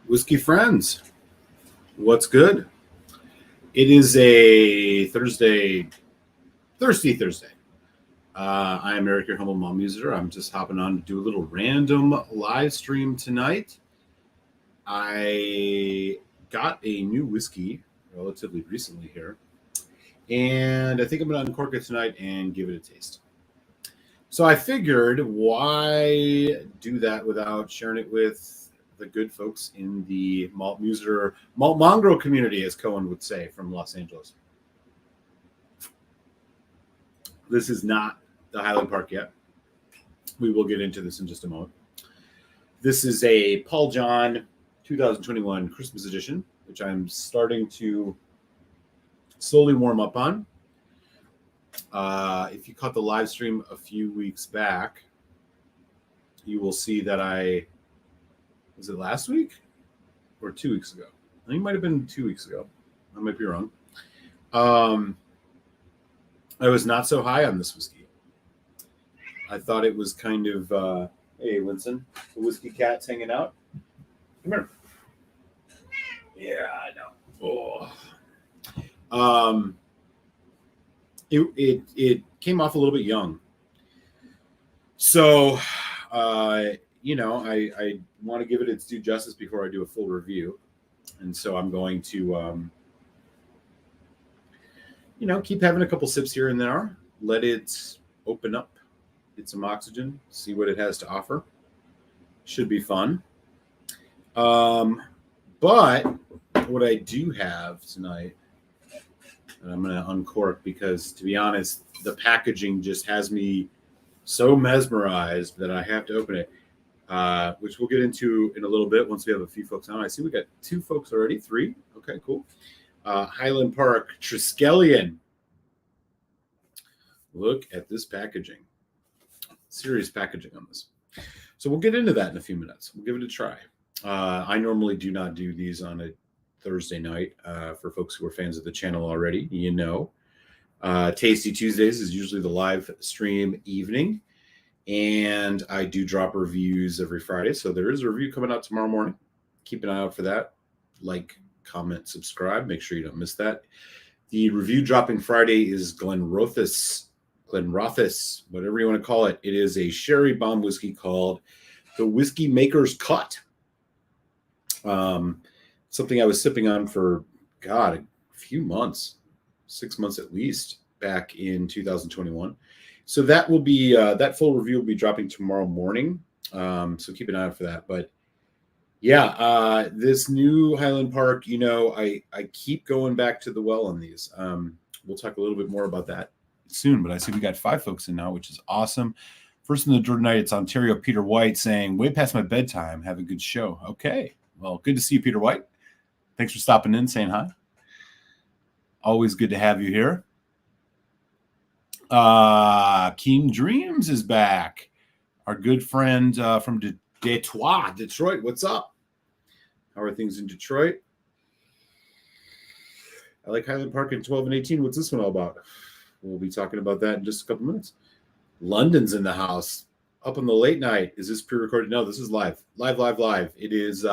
Whiskey friends, what's good? It is a Thursday. I am Eric, your humble mom user. I'm just hopping on to do a little random live stream tonight. I got a new whiskey relatively recently here, and I think I'm going to uncork it tonight and give it a taste. So I figured, why do that without sharing it with the good folks in the malt mongrel community, as Cohen would say, from Los Angeles. This is not the Highland Park yet. We will get into this in just a moment. This is a Paul John 2021 Christmas edition, which I'm starting to slowly warm up on. If you caught the live stream a few weeks back, you will see that was it last week or 2 weeks ago? I think it might have been 2 weeks ago. I might be wrong. I was not so high on this whiskey. I thought it was kind of, hey, Winston, the whiskey cat's hanging out. Come here. Yeah, I know. Oh. It came off a little bit young. So, I want to give it its due justice before I do a full review. And so I'm going to, keep having a couple sips here and there. Let it open up, get some oxygen, see what it has to offer. Should be fun. But what I do have tonight, and I'm going to uncork because, to be honest, the packaging just has me so mesmerized that I have to open it, which we'll get into in a little bit once we have a few folks on. I see we got 2 folks already, 3. Okay, cool. Highland Park Triskelion. Look at this packaging. Serious packaging on this. So we'll get into that in a few minutes. We'll give it a try. I normally do not do these on a Thursday night. For folks who are fans of the channel already, Tasty Tuesdays is usually the live stream evening, and I do drop reviews every Friday. So there is a review coming out tomorrow morning. Keep an eye out for that. Like, comment, subscribe. Make sure you don't miss that. The review dropping Friday is Glenrothes, whatever you want to call it. It is a sherry bomb whiskey called the Whiskey Maker's Cut. Something I was sipping on for, a few months, 6 months at least, back in 2021. So that will be, that full review will be dropping tomorrow morning. So keep an eye out for that. But yeah, this new Highland Park, I keep going back to the well on these. We'll talk a little bit more about that soon, but I see we got 5 folks in now, which is awesome. First in the door tonight, it's Ontario Peter White saying, way past my bedtime, have a good show. Okay, well, good to see you, Peter White. Thanks for stopping in, saying hi. Always good to have you here. Keen Dreams is back. Our good friend from Detroit. What's up? How are things in Detroit? I like Highland Park in 12 and 18. What's this one all about? We'll be talking about that in just a couple minutes. London's in the house. Up on the late night. Is this pre-recorded? No, this is live. Live. It is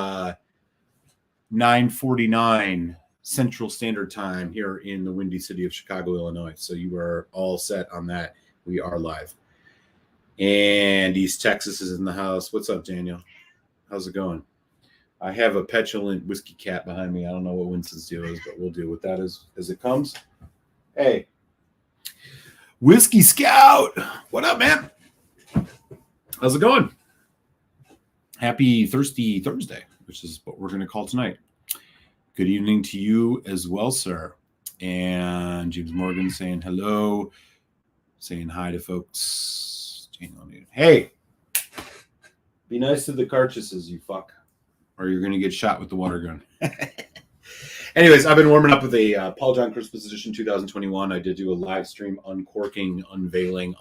9:49 Central Standard Time here in the windy city of Chicago, Illinois. So you are all set on that. We are live. And East Texas is in the house. What's up, Daniel? How's it going? I have a petulant whiskey cat behind me. I don't know what Winston's deal is, but we'll deal with that as it comes. Hey, Whiskey Scout. What up, man? How's it going? Happy Thirsty Thursday, which is what we're going to call tonight. Good evening to you as well, sir. And James Morgan saying hello, saying hi to folks. Hey, be nice to the carcasses, you fuck, or you're going to get shot with the water gun. Anyways, I've been warming up with a Paul John Christmas edition 2021. I did do a live stream uncorking, unveiling,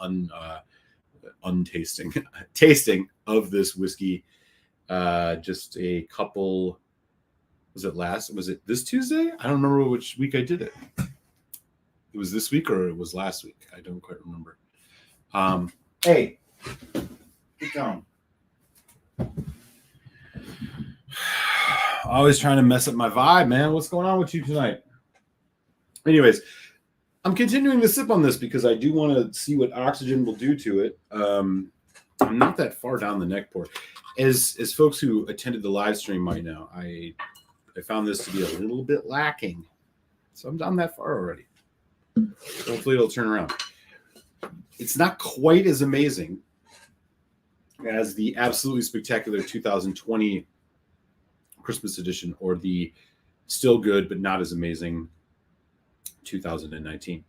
tasting of this whiskey. Just a couple. Was it this Tuesday? I don't remember which week I did it. It was this week or it was last week. I don't quite remember. Hey, get down. Always trying to mess up my vibe, man. What's going on with you tonight? Anyways, I'm continuing to sip on this because I do want to see what oxygen will do to it. I'm not that far down the neck pour. As folks who attended the live stream might know, I found this to be a little bit lacking. So I'm down that far already. Hopefully it'll turn around. It's not quite as amazing as the absolutely spectacular 2020 Christmas edition or the still good but not as amazing 2019.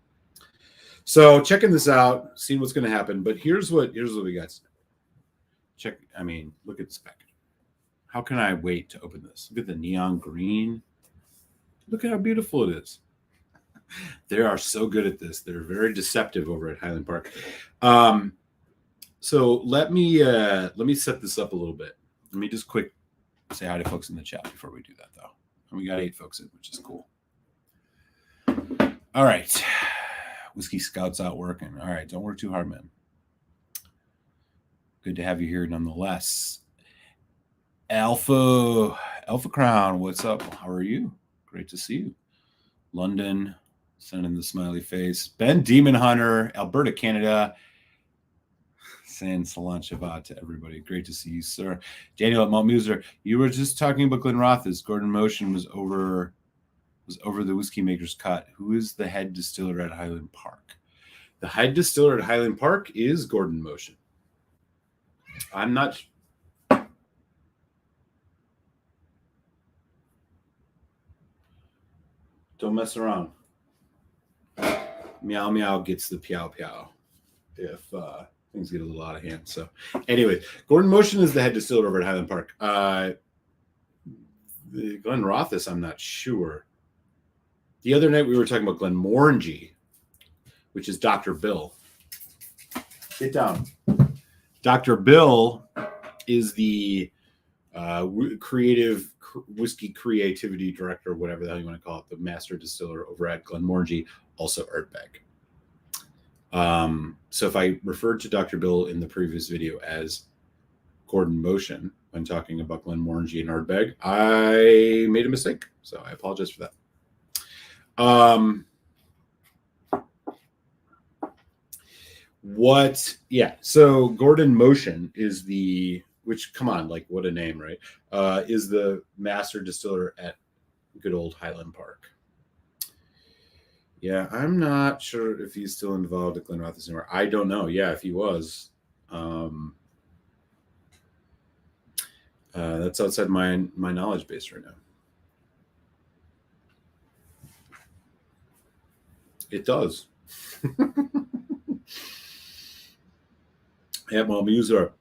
So checking this out, seeing what's going to happen. But here's what we got. Check. I mean, look at this package. How can I wait to open this? Look at the neon green. Look at how beautiful it is. They are so good at this. They're very deceptive over at Highland Park. So let me set this up a little bit. Let me just quick say hi to folks in the chat before we do that, though. And we got 8 folks in, which is cool. All right. Whiskey Scout's out working. All right. Don't work too hard, man. Good to have you here nonetheless. Alpha Crown, what's up? How are you? Great to see you. London, sending the smiley face. Ben Demon Hunter, Alberta, Canada. Saying Salan Shabbat to everybody. Great to see you, sir. Daniel at Mount Muser, you were just talking about Glenrothes. Gordon Motion was over the Whiskey Maker's Cut. Who is the head distiller at Highland Park? The head distiller at Highland Park is Gordon Motion. I'm not. Don't mess around. Meow meow gets the piao piao if things get a little out of hand. So, anyway, Gordon Motion is the head distiller over at Highland Park. The Glenrothes, I'm not sure. The other night we were talking about Glenmorangie, which is Dr. Bill. Sit down. Dr. Bill is the creative whiskey creativity director, whatever the hell you want to call it, the master distiller over at Glenmorangie, also Ardbeg. So if I referred to Dr. Bill in the previous video as Gordon Motion when talking about Glenmorangie and Ardbeg, I made a mistake. So I apologize for that. So Gordon Motion is come on, like what a name, right? Is the master distiller at good old Highland Park. Yeah, I'm not sure if he's still involved at Glenrothes anymore. I don't know. Yeah, if he was. That's outside my knowledge base right now. It does. Yeah, well, Muser.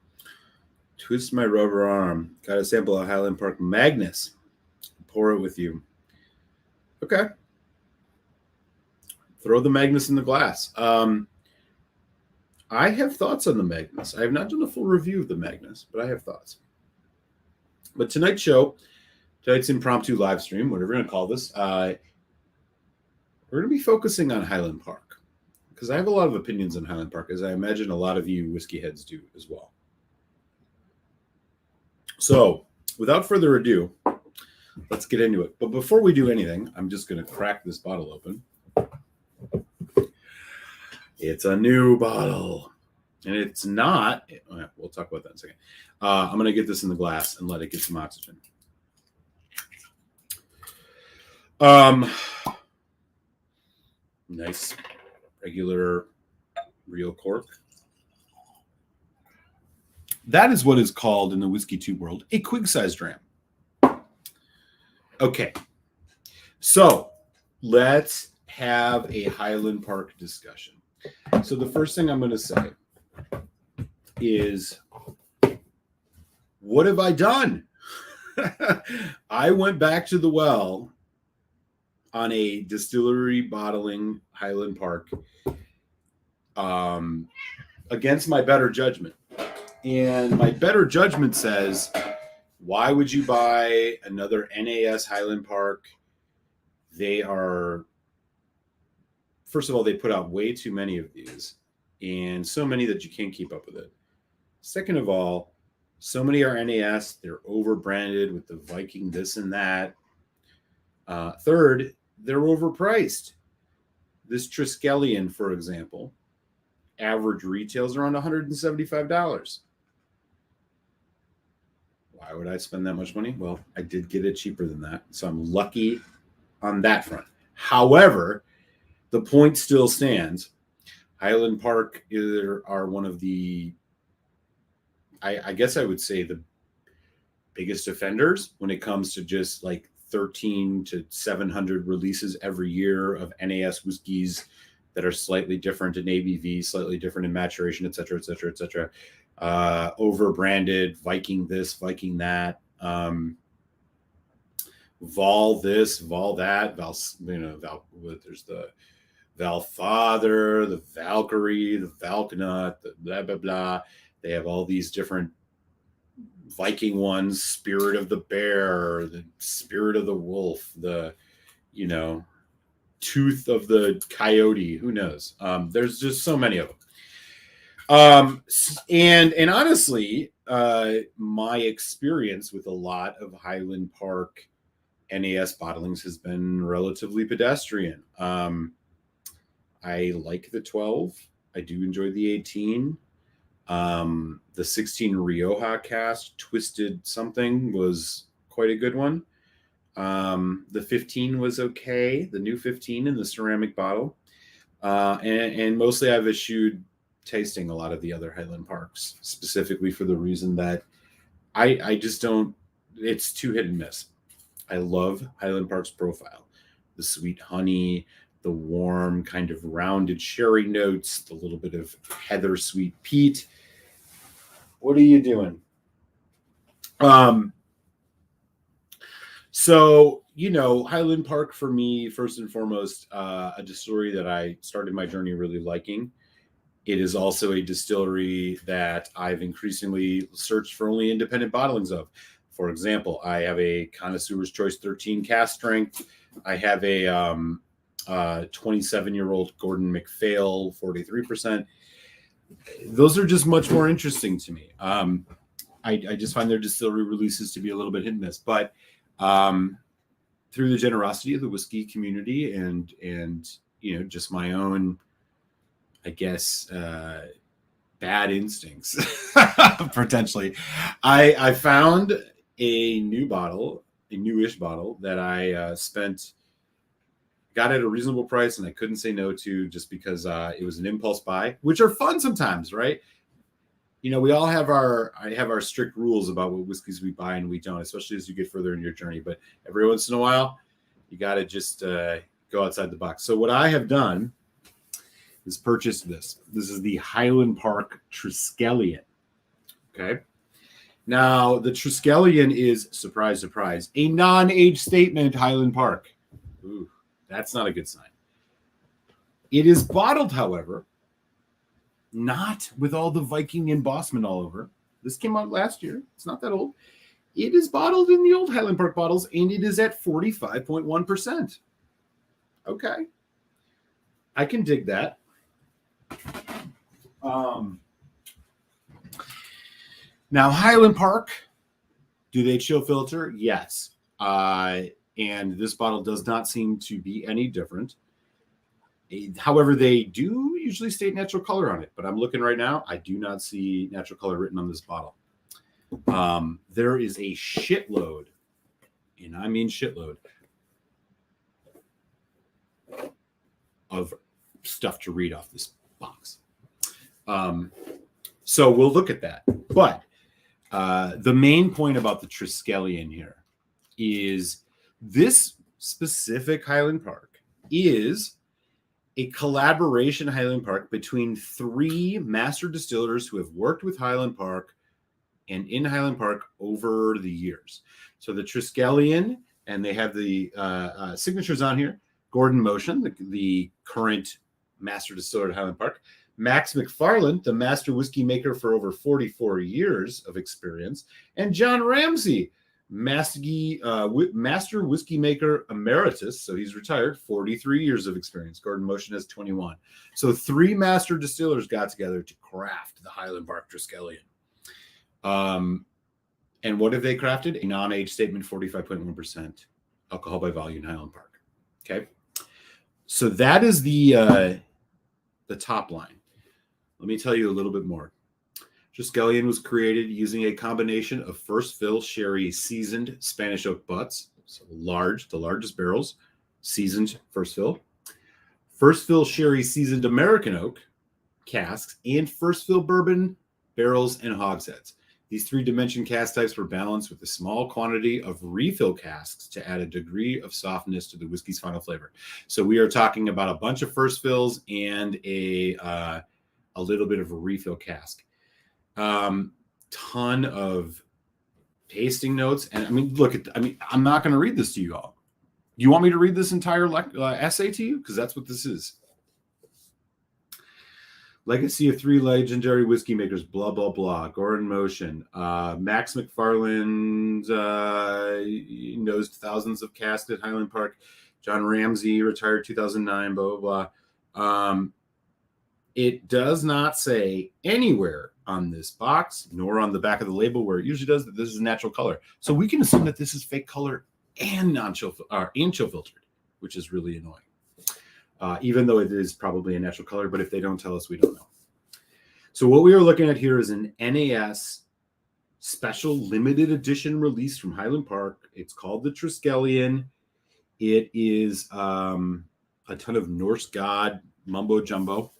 Twist my rubber arm. Got a sample of Highland Park Magnus. Pour it with you. Okay. Throw the Magnus in the glass. I have thoughts on the Magnus. I have not done a full review of the Magnus, but I have thoughts. But tonight's impromptu live stream, whatever we're going to call this, we're going to be focusing on Highland Park because I have a lot of opinions on Highland Park, as I imagine a lot of you whiskey heads do as well. So without further ado, let's get into it. But before we do anything, I'm just going to crack this bottle open. It's a new bottle. And it's not, we'll talk about that in a second. I'm going to get this in the glass and let it get some oxygen. Nice, regular, real cork. That is what is called in the whiskey tube world a quig-sized dram. Okay, so let's have a Highland Park discussion. So the first thing I'm going to say is, what have I done? I went back to the well on a distillery bottling Highland Park against my better judgment. And my better judgment says, why would you buy another NAS Highland Park? They are, first of all, they put out way too many of these, and so many that you can't keep up with it. Second of all, So many are NAS. They're over-branded with the Viking this and that. Third, they're overpriced. This Triskelion, for example, average retails around $175. Why would I spend that much money? Well, I did get it cheaper than that, so I'm lucky on that front. However, the point still stands. Highland Park are one of the, I guess I would say, the biggest offenders when it comes to just like 13 to 700 releases every year of NAS whiskeys that are slightly different in ABV, slightly different in maturation, et cetera, et cetera, et cetera. Over-branded, Viking this, Viking that, Vol this, Vol that, there's the Valfather, the Valkyrie, the Valknut, the blah, blah, blah. They have all these different Viking ones, Spirit of the Bear, the Spirit of the Wolf, the, Tooth of the Coyote, who knows? There's just so many of them. And honestly, my experience with a lot of Highland Park NAS bottlings has been relatively pedestrian. I like the 12. I do enjoy the 18. The 16 Rioja cast Twisted Something was quite a good one. The 15 was okay. The new 15 in the ceramic bottle. And mostly I've eschewed tasting a lot of the other Highland Parks, specifically for the reason that I just don't, it's too hit and miss. I love Highland Park's profile. The sweet honey, the warm kind of rounded sherry notes, the little bit of heather sweet peat. What are you doing? So, Highland Park for me, first and foremost, a distillery that I started my journey really liking. It is also a distillery that I've increasingly searched for only independent bottlings of. For example, I have a Connoisseur's Choice 13 cask strength. I have a 27-year-old Gordon MacPhail 43%. Those are just much more interesting to me. I just find their distillery releases to be a little bit hit and miss. But through the generosity of the whiskey community and just my own, I guess, bad instincts, potentially, I found a newish bottle that I got at a reasonable price, and I couldn't say no to just because it was an impulse buy, which are fun sometimes, right? We all have our strict rules about what whiskeys we buy and we don't, especially as you get further in your journey. But every once in a while, you got to just go outside the box. So what I have done is purchased this. This is the Highland Park Triskelion. Okay. Now, the Triskelion is, surprise, surprise, a non-age statement Highland Park. Ooh, that's not a good sign. It is bottled, however, not with all the Viking embossment all over. This came out last year. It's not that old. It is bottled in the old Highland Park bottles, and it is at 45.1%. Okay. I can dig that. Now, Highland Park, do they chill filter? Yes. And this bottle does not seem to be any different. However, they do usually state natural color on it, but I'm looking right now. I do not see natural color written on this bottle. There is a shitload, and I mean shitload, of stuff to read off this box. So we'll look at that. But the main point about the Triskelion here is this specific Highland Park is a collaboration Highland Park between 3 master distillers who have worked with Highland Park and in Highland Park over the years. So the Triskelion, and they have the signatures on here, Gordon Motion, the current master distiller at Highland Park, Max McFarland, the master whiskey maker for over 44 years of experience, and John Ramsey, master whiskey maker emeritus, so he's retired, 43 years of experience. Gordon Motion has 21. So 3 master distillers got together to craft the Highland Park Triskelion. And what have they crafted? A non-age statement, 45.1% alcohol by volume, Highland Park. Okay. So that is the top line. Let me tell you a little bit more. Triskelion was created using a combination of first fill sherry seasoned Spanish oak butts, so the largest barrels, seasoned first fill sherry seasoned American oak casks, and first fill bourbon barrels and hogsheads. These 3-dimension cask types were balanced with a small quantity of refill casks to add a degree of softness to the whiskey's final flavor. So we are talking about a bunch of first fills and a little bit of a refill cask. Ton of tasting notes. And I mean, I'm not going to read this to you all. You want me to read this entire essay to you? Because that's what this is. Legacy of 3 legendary whiskey makers, blah, blah, blah. Gordon Motion. Max McFarland nosed thousands of casks at Highland Park. John Ramsey retired 2009, blah, blah, blah. It does not say anywhere on this box, nor on the back of the label where it usually does, that this is natural color. So we can assume that this is fake color and chill filtered, which is really annoying. Even though it is probably a natural color, but if they don't tell us, we don't know. So what we are looking at here is an NAS special limited edition release from Highland Park. It's called the Triskelion. It is a ton of Norse god mumbo jumbo.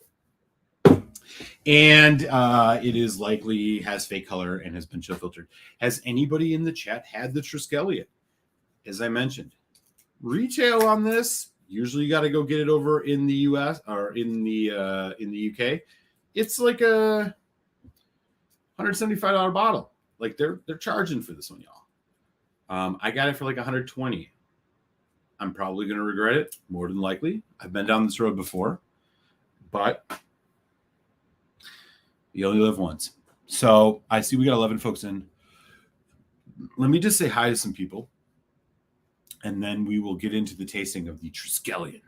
And it is likely has fake color and has been chill filtered. Has anybody in the chat had the Triskelion? As I mentioned, retail on this, usually you got to go get it over in the US or in the UK. It's like a $175 bottle. Like they're charging for this one, y'all. I got it for like $120. I'm probably going to regret it, more than likely. I've been down this road before, but you only live once. So I see we got 11 folks in. Let me just say hi to some people, and then we will get into the tasting of the Triskelion.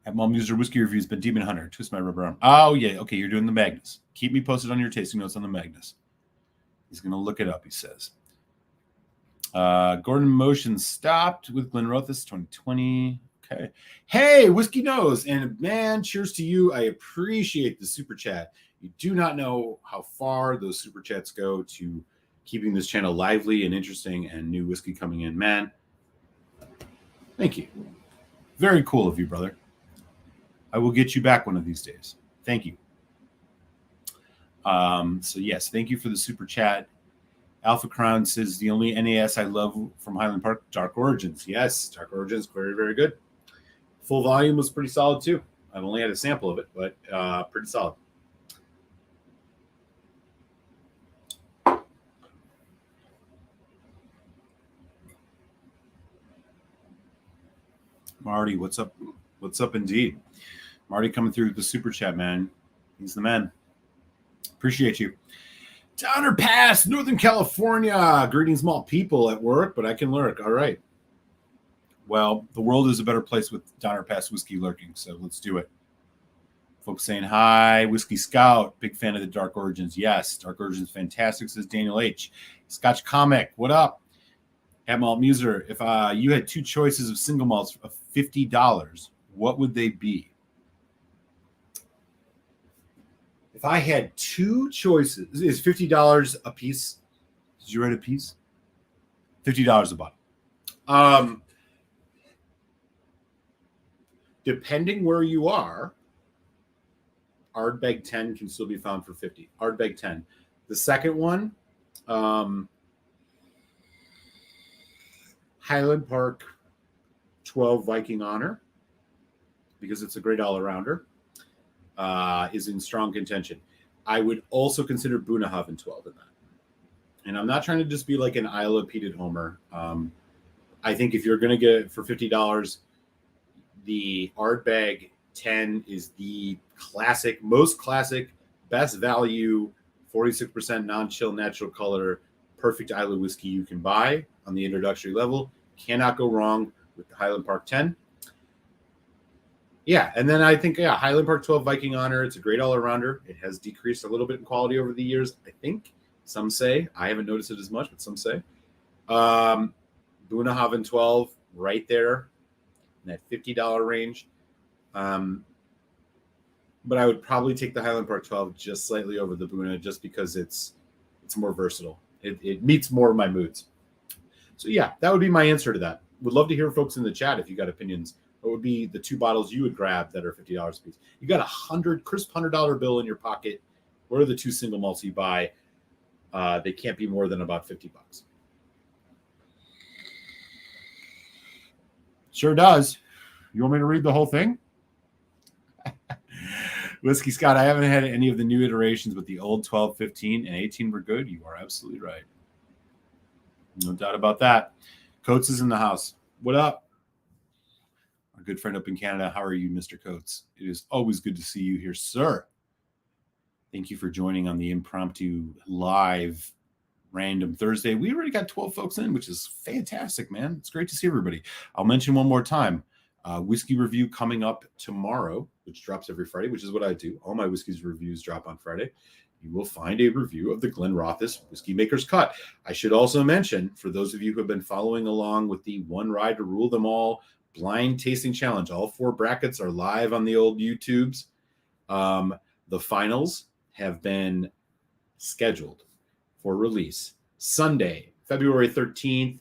At Mom User Whiskey Reviews, but Demon Hunter, twist my rubber arm. Oh, yeah. Okay, you're doing the Magnus. Keep me posted on your tasting notes on the Magnus. He's going to look it up, he says. Gordon Motion stopped with Glenrothus 2020. Okay. Hey, Whiskey Nose. And man, cheers to you. I appreciate the super chat. You do not know how far those super chats go to keeping this channel lively and interesting and new whiskey coming in. Man, thank you. Very cool of you, brother. I will get you back one of these days. Thank you. So yes, thank you for the super chat. Alpha Crown says the only NAS I love from Highland Park, Dark Origins. Yes, Dark Origins, very, very good. Full volume was pretty solid too. I've only had a sample of it, but pretty solid. Marty, what's up? What's up indeed? Marty coming through with the super chat, man. He's the man. Appreciate you. Donner Pass, Northern California. Greetings, small people at work, but I can lurk. All right. Well, the world is a better place with Donner Pass whiskey lurking, so let's do it. Folks saying hi. Whiskey Scout, big fan of the Dark Origins. Yes, Dark Origins fantastic, says Daniel H. Scotch Comic, what up? At Malt Muser, if you had 2 choices of single malts of $50, what would they be? If I had 2 choices, is $50 a piece? Did you write a piece? $50 a bottle. Depending where you are, Ardbeg 10 can still be found for $50. Ardbeg 10. The second one, Highland Park 12 Viking Honor, because it's a great all-arounder, is in strong contention. I would also consider Bunnahabhain 12 in that. And I'm not trying to just be like an Isla peated homer. I think if you're going to get it for $50, the Ardbeg 10 is the classic, most classic, best value, 46% non-chill natural color, perfect Isla whiskey you can buy on the introductory level. Cannot go wrong with the Highland Park 10. Yeah, and then I think, Highland Park 12 Viking Honor. It's a great all-arounder. It has decreased a little bit in quality over the years, I think. Some say. I haven't noticed it as much, but some say. Bunnahabhain 12, right there in that $50 range. But I would probably take the Highland Park 12 just slightly over the Buna, just because it's more versatile. It meets more of my moods. So yeah, that would be my answer to that. Would love to hear folks in the chat if you got opinions. What would be the 2 bottles you would grab that are $50 a piece? You got crisp $100 bill in your pocket. What are the 2 single malts you buy? They can't be more than about $50. Sure does. You want me to read the whole thing? Whiskey Scott, I haven't had any of the new iterations, but the old 12, 15, and 18 were good. You are absolutely right. No doubt about that. Coates is in the house. What up? Our good friend up in Canada. How are you, Mr. Coates? It is always good to see you here, sir. Thank you for joining on the impromptu live random Thursday. We already got 12 folks in, which is fantastic, man. It's great to see everybody. I'll mention one more time. Whiskey review coming up tomorrow, which drops every Friday, which is what I do. All my whiskeys reviews drop on Friday. You will find a review of the Glenrothes Whiskey Maker's Cut. I should also mention, for those of you who have been following along with the One Ride to Rule Them All blind tasting challenge, all 4 brackets are live on the old YouTubes. The finals have been scheduled for release Sunday, February 13th,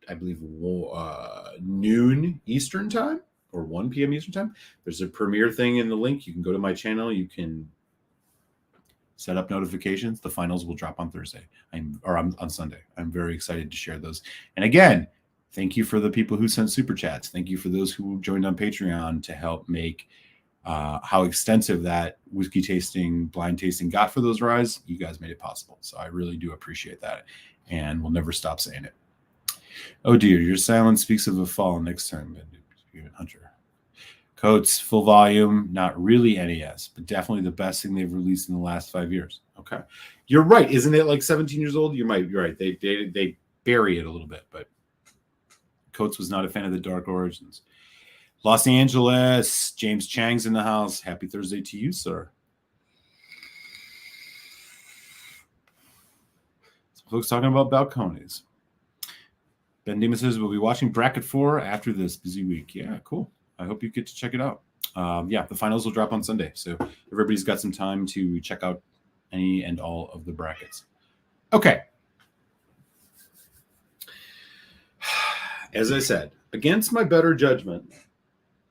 I believe noon Eastern time or 1 p.m. Eastern time. There's a premiere thing in the link. You can go to my channel. You can set up notifications. The finals will drop on Thursday on Sunday. I'm very excited to share those. And again, thank you for the people who sent super chats. Thank you for those who joined on Patreon to help make how extensive that whiskey tasting, blind tasting got for those rides. You guys made it possible. So I really do appreciate that. And we'll never stop saying it. Oh dear, your silence speaks of a fall next time, Hunter. Coates, full volume, not really NES, but definitely the best thing they've released in the last 5 years. Okay. You're right. Isn't it like 17 years old? You're right. They bury it a little bit, but Coates was not a fan of the Dark Origins. Los Angeles, James Chang's in the house. Happy Thursday to you, sir. Some folks talking about balconies. Ben Demon says we'll be watching Bracket 4 after this busy week. Yeah, cool. I hope you get to check it out. Yeah, the finals will drop on Sunday. So everybody's got some time to check out any and all of the brackets. Okay. As I said, against my better judgment,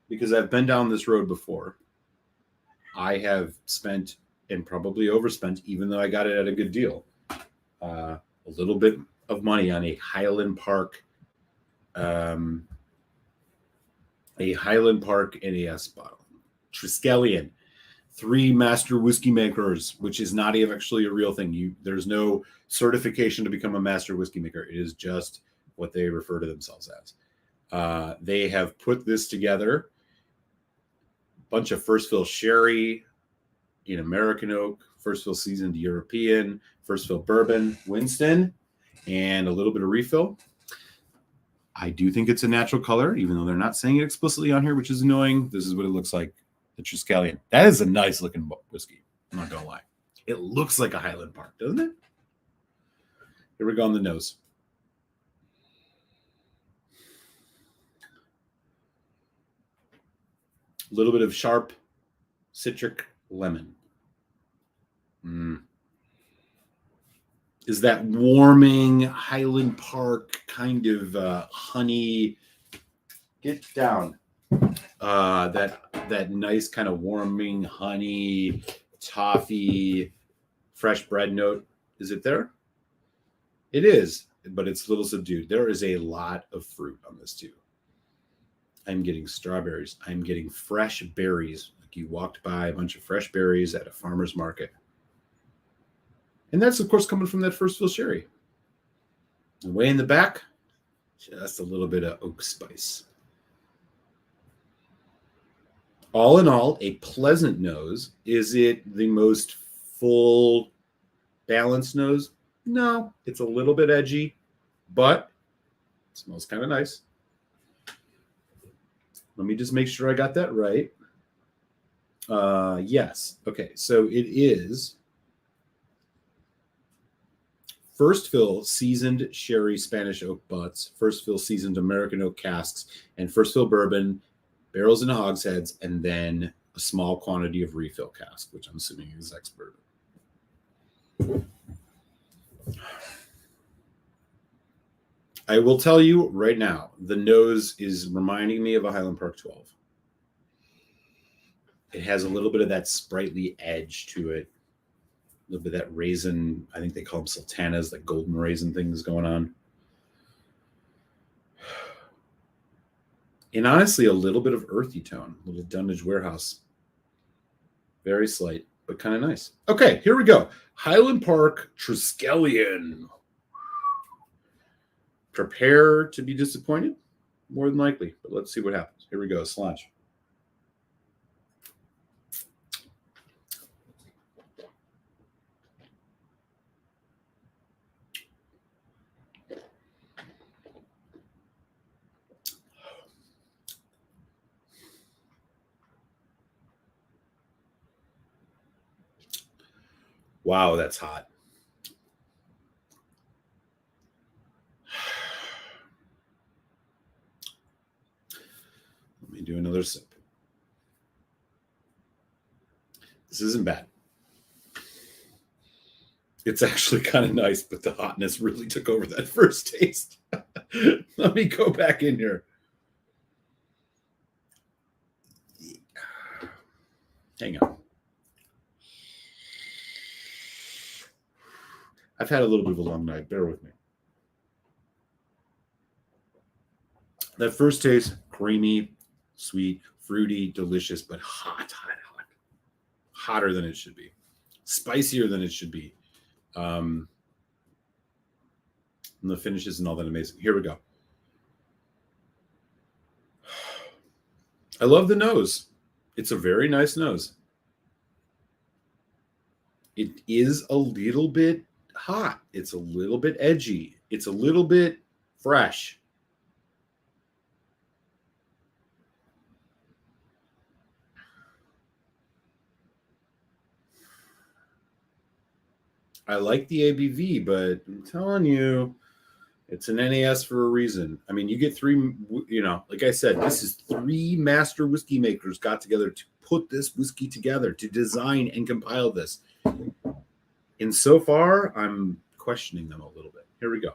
because I've been down this road before, I have spent and probably overspent, even though I got it at a good deal, a little bit of money on a Highland Park NES bottle. Triskelion, 3 master whiskey makers, which is not actually a real thing. There's no certification to become a master whiskey maker. It is just what they refer to themselves as. They have put this together. Bunch of first fill sherry in American oak, first fill seasoned European, first fill bourbon, Winston, and a little bit of refill. I do think it's a natural color, even though they're not saying it explicitly on here, which is annoying. This is what it looks like, the Triskelion. That is a nice looking whiskey. I'm not going to lie. It looks like a Highland Park, doesn't it? Here we go on the nose. A little bit of sharp citric lemon. Is that warming Highland Park kind of honey? Get down. That nice kind of warming honey, toffee, fresh bread note. Is it there? It is, but it's a little subdued. There is a lot of fruit on this too. I'm getting strawberries. I'm getting fresh berries. Like you walked by a bunch of fresh berries at a farmer's market. And that's, of course, coming from that first fill sherry. And way in the back, just a little bit of oak spice. All in all, a pleasant nose. Is it the most full, balanced nose? No, it's a little bit edgy, but it smells kind of nice. Let me just make sure I got that right. Yes. Okay, so it is first fill seasoned sherry Spanish oak butts, first fill seasoned American oak casks, and first fill bourbon, barrels and hogsheads, and then a small quantity of refill cask, which I'm assuming is ex-bourbon. I will tell you right now, the nose is reminding me of a Highland Park 12. It has a little bit of that sprightly edge to it. A little bit of that raisin, I think they call them sultanas, that golden raisin things going on. And honestly, a little bit of earthy tone, a little Dunnage Warehouse. Very slight, but kind of nice. Okay, here we go. Highland Park Triskelion. Prepare to be disappointed, more than likely, but let's see what happens. Here we go, Slanch. Wow, that's hot. Let me do another sip. This isn't bad. It's actually kind of nice, but the hotness really took over that first taste. Let me go back in here. Hang on. I've had a little bit of a long night. Bear with me. That first taste, creamy, sweet, fruity, delicious, but hot. Hotter than it should be. Spicier than it should be. And the finish isn't all that amazing. Here we go. I love the nose. It's a very nice nose. It is a little bit hot. It's a little bit edgy. It's a little bit fresh. I like the ABV, but I'm telling you, it's an NAS for a reason. I mean, you get three, like I said, this is three master whiskey makers got together to put this whiskey together, to design and compile this. And so far, I'm questioning them a little bit. Here we go.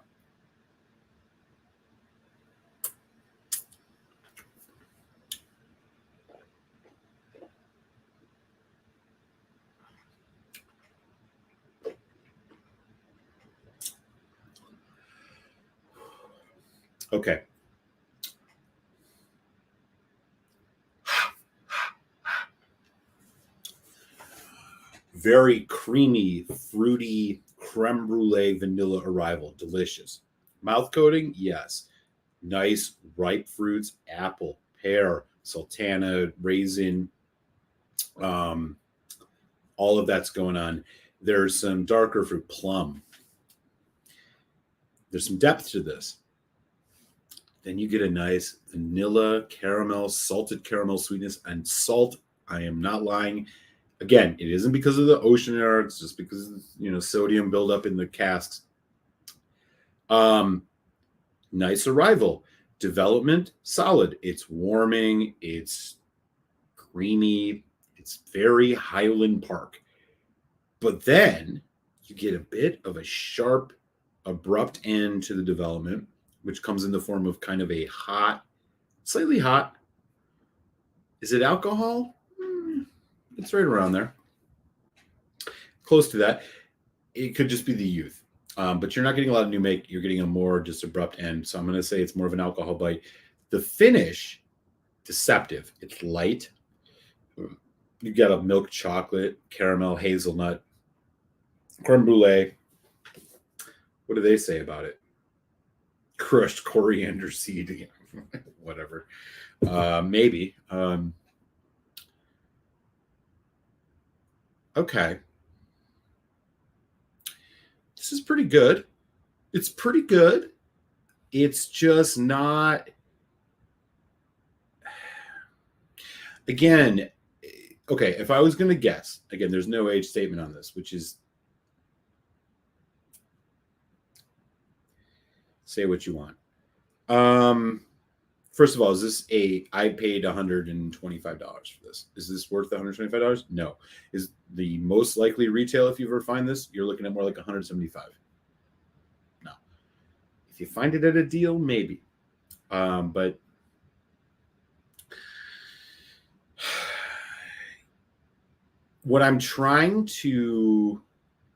Okay. Very creamy, fruity, creme brulee, vanilla arrival. Delicious. Mouth coating, yes. Nice, ripe fruits, apple, pear, sultana, raisin. All of that's going on. There's some darker fruit, plum. There's some depth to this. Then you get a nice vanilla, caramel, salted caramel sweetness, and salt. I am not lying. Again, it isn't because of the ocean air. It's just because, sodium buildup in the casks. Nice arrival. Development, solid. It's warming. It's creamy. It's very Highland Park. But then you get a bit of a sharp, abrupt end to the development, which comes in the form of kind of a hot, slightly hot. Is it alcohol? It's right around there. Close to that. It could just be the youth. But you're not getting a lot of new make. You're getting a more just abrupt end. So I'm going to say it's more of an alcohol bite. The finish, deceptive. It's light. You got a milk chocolate, caramel, hazelnut, creme brulee. What do they say about it? Crushed coriander seed. Whatever. Maybe. Okay. This is pretty good. It's pretty good. It's just not. Again, okay, if I was going to guess, again, there's no age statement on this, which is Say what you want. First of all, is this I paid $125 for this. Is this worth $125? No. Is the most likely retail, if you ever find this, you're looking at more like $175. No. If you find it at a deal, maybe. But what I'm trying to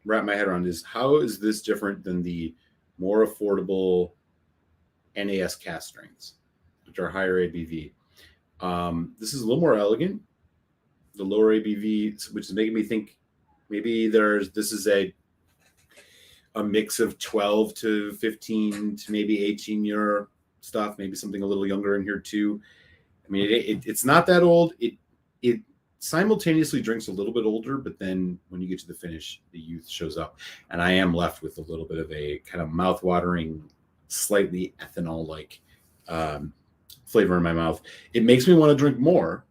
wrap my head around is, how is this different than the more affordable NAS cask strengths, which are higher ABV? This is a little more elegant. The lower ABV, which is making me think maybe this is a mix of 12 to 15 to maybe 18 year stuff, maybe something a little younger in here too. I mean, it's not that old. It simultaneously drinks a little bit older, but then when you get to the finish, the youth shows up, and I am left with a little bit of a kind of mouth-watering, slightly ethanol-like flavor in my mouth. It makes me want to drink more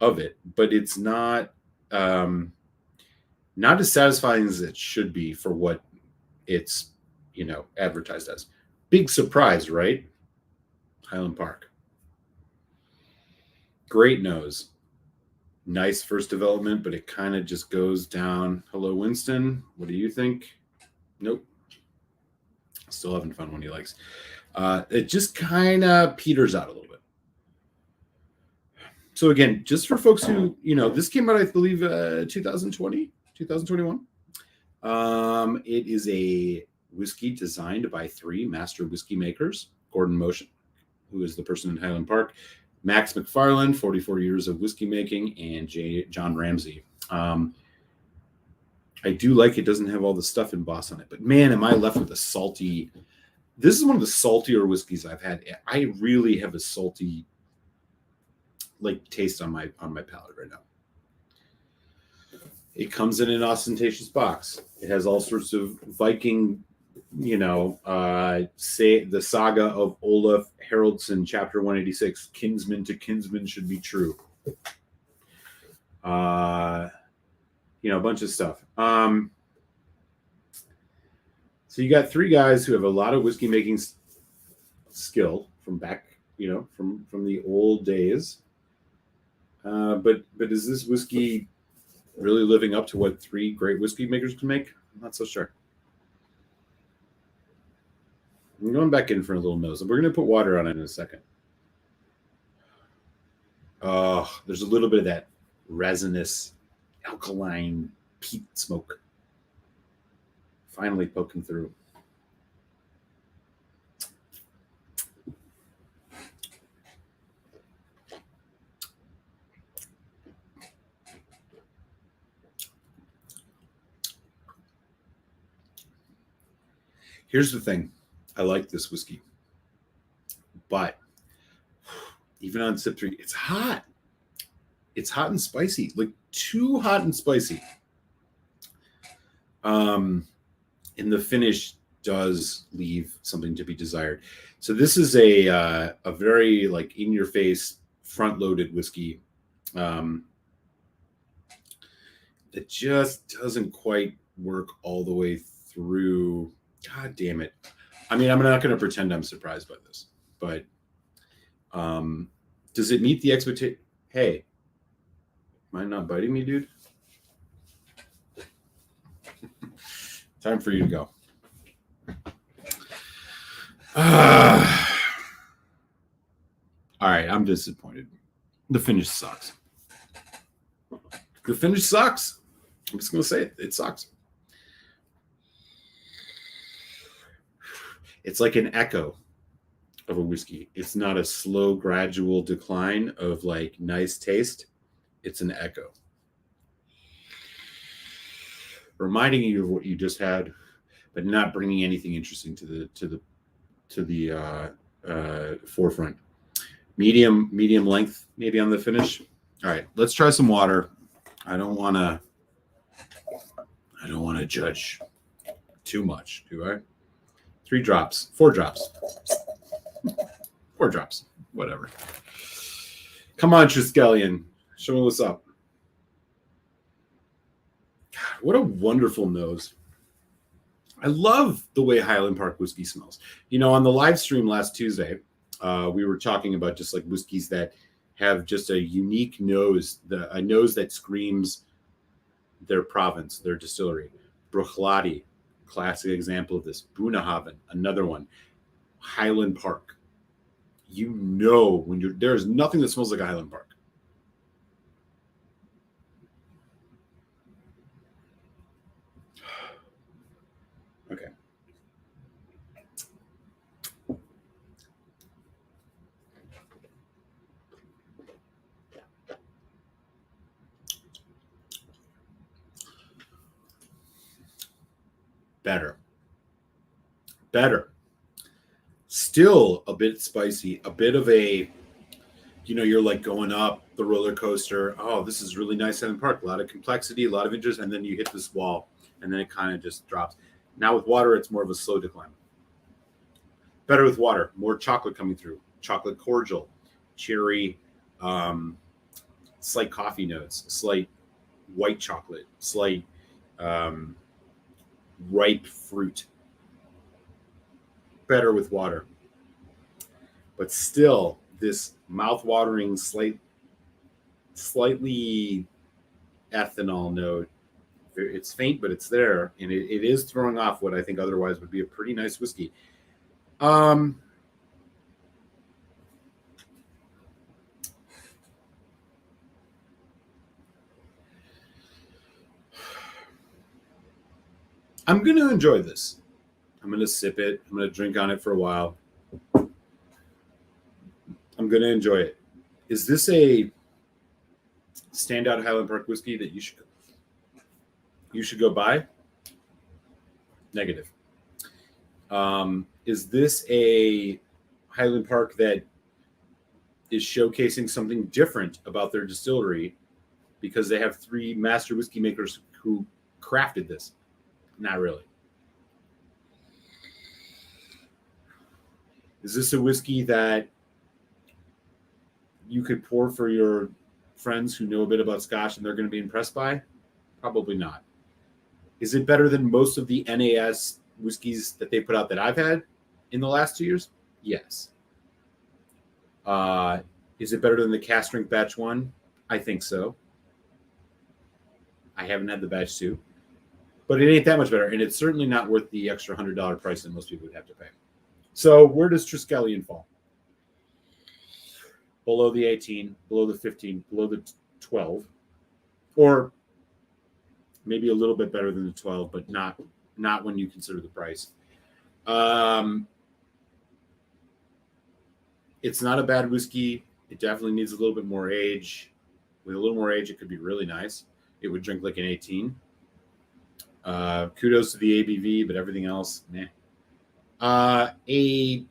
of it, but it's not as satisfying as it should be for what it's advertised as. Big surprise, right? Highland Park. Great nose. Nice first development, but it kind of just goes down. Hello, Winston. What do you think? Nope. Still having fun when he likes. It just kind of peters out a little bit. So again, just for folks who, this came out, I believe, 2020, 2021. It is a whiskey designed by 3 master whiskey makers. Gordon Motion, who is the person in Highland Park, Max McFarland, 44 years of whiskey making, and John Ramsey. I do like it doesn't have all the stuff embossed on it, but man, am I left with a salty. This is one of the saltier whiskeys I've had. I really have a salty taste on my palate right now. It comes in an ostentatious box. It has all sorts of Viking, say the saga of Olaf Haraldsson, chapter 186, kinsman to kinsman should be true. A bunch of stuff. So you got 3 guys who have a lot of whiskey making skill from back, from the old days. But is this whiskey really living up to what 3 great whiskey makers can make? I'm not so sure. I'm going back in for a little nose. We're going to put water on it in a second. There's a little bit of that resinous, alkaline peat smoke finally poking through. Here's the thing. I like this whiskey, but even on sip 3, it's hot. It's hot and spicy, like too hot and spicy. And the finish does leave something to be desired. So this is a very in your face, front loaded whiskey. That just doesn't quite work all the way through. God damn it. I mean, I'm not going to pretend I'm surprised by this, but does it meet the expectation? Hey, am I not biting me, dude? Time for you to go. All right, I'm disappointed. The finish sucks. The finish sucks. I'm just going to say it. It sucks. It's like an echo of a whiskey. It's not a slow, gradual decline of nice taste. It's an echo, reminding you of what you just had, but not bringing anything interesting to the forefront. Medium length, maybe on the finish. All right, let's try some water. I don't want to judge too much, do I? 3 drops, 4 drops, 4 drops, whatever. Come on, Triskelion. Show me what's up. God, what a wonderful nose. I love the way Highland Park whiskey smells. You know, on the live stream last Tuesday, we were talking about just like whiskeys that have just a unique nose, a nose that screams their province, their distillery. Bruichladdich, classic example of this. Bunnahabhain, another one. Highland Park. You know when there's nothing that smells like Highland Park. Okay. Better. Still a bit spicy, a bit of a, you know, you're like going up the roller coaster. Oh, this is really nice Highland Park. A lot of complexity, a lot of interest, and then you hit this wall, and then it kind of just drops. Now with water, it's more of a slow decline. Better with water, more chocolate coming through. Chocolate cordial, cherry, slight coffee notes, slight white chocolate, slight ripe fruit. Better with water. But still, this mouth-watering, slightly ethanol note. It's faint, but it's there, and it is throwing off what I think otherwise would be a pretty nice whiskey. I'm going to enjoy this. I'm going to sip it. I'm going to drink on it for a while. I'm going to enjoy it. Is this a standout Highland Park whiskey that you should go buy? Negative. Is this a Highland Park that is showcasing something different about their distillery because they have 3 master whiskey makers who crafted this? Not really. Is this a whiskey that you could pour for your friends who know a bit about Scotch and they're going to be impressed by? Probably not. Is it better than most of the NAS whiskeys that they put out that I've had in the last 2 years? Yes. Is it better than the Cask Strength Batch 1? I think so. I haven't had the Batch 2. But it ain't that much better, and it's certainly not worth the extra $100 price that most people would have to pay. So where does Triskelion fall? Below the 18, below the 15, below the 12, or maybe a little bit better than the 12, but not when you consider the price. It's not a bad whiskey. It definitely needs a little bit more age. With a little more age, it could be really nice. It would drink like an 18. Kudos to the ABV, but everything else, meh. A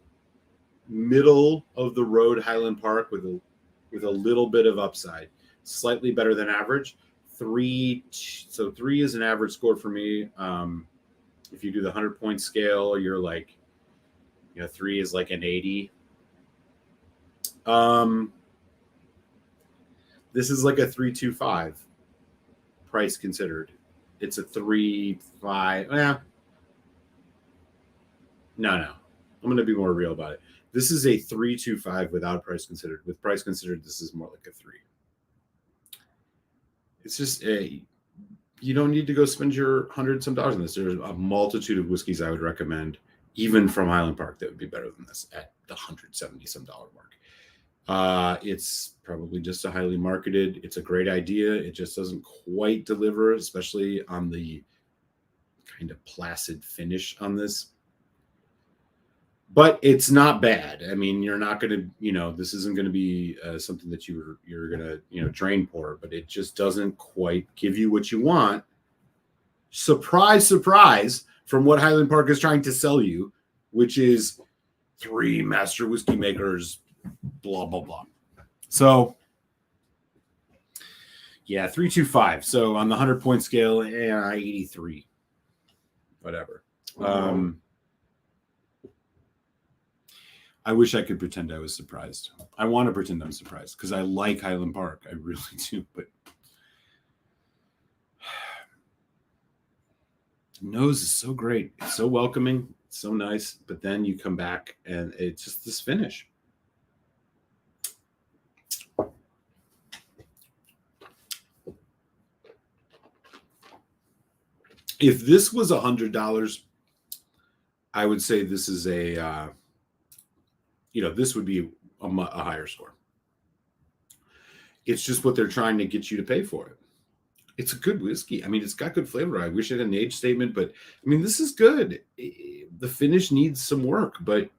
middle of the road Highland Park with a little bit of upside, slightly better than average. 3 is an average score for me. If you do the 100-point scale, you're like, 3 is like an 80. This is like a 3.25 price considered. It's a 3.5. No. I'm going to be more real about it. This is a 3.25 without price considered. With price considered, this is more like a 3. It's just you don't need to go spend your $100-some on this. There's a multitude of whiskeys I would recommend, even from Highland Park, that would be better than this at the $170-some mark. It's probably just a highly marketed. It's a great idea. It just doesn't quite deliver, especially on the kind of placid finish on this. But it's not bad. I mean, you're not going to, this isn't going to be something that you're going to, drain pour, but it just doesn't quite give you what you want. Surprise, surprise, from what Highland Park is trying to sell you, which is 3 master whiskey makers, blah, blah, blah. So, yeah, 3.25. So on the 100-point scale, 83. Whatever. I wish I could pretend I was surprised. I want to pretend I'm surprised because I like Highland Park. I really do. But The nose is so great. It's so welcoming. It's so nice. But then you come back and it's just this finish. If this was $100, I would say this is a, this would be a higher score. It's just what they're trying to get you to pay for it. It's a good whiskey. I mean, it's got good flavor. I wish it had an age statement, but I mean, this is good. The finish needs some work, but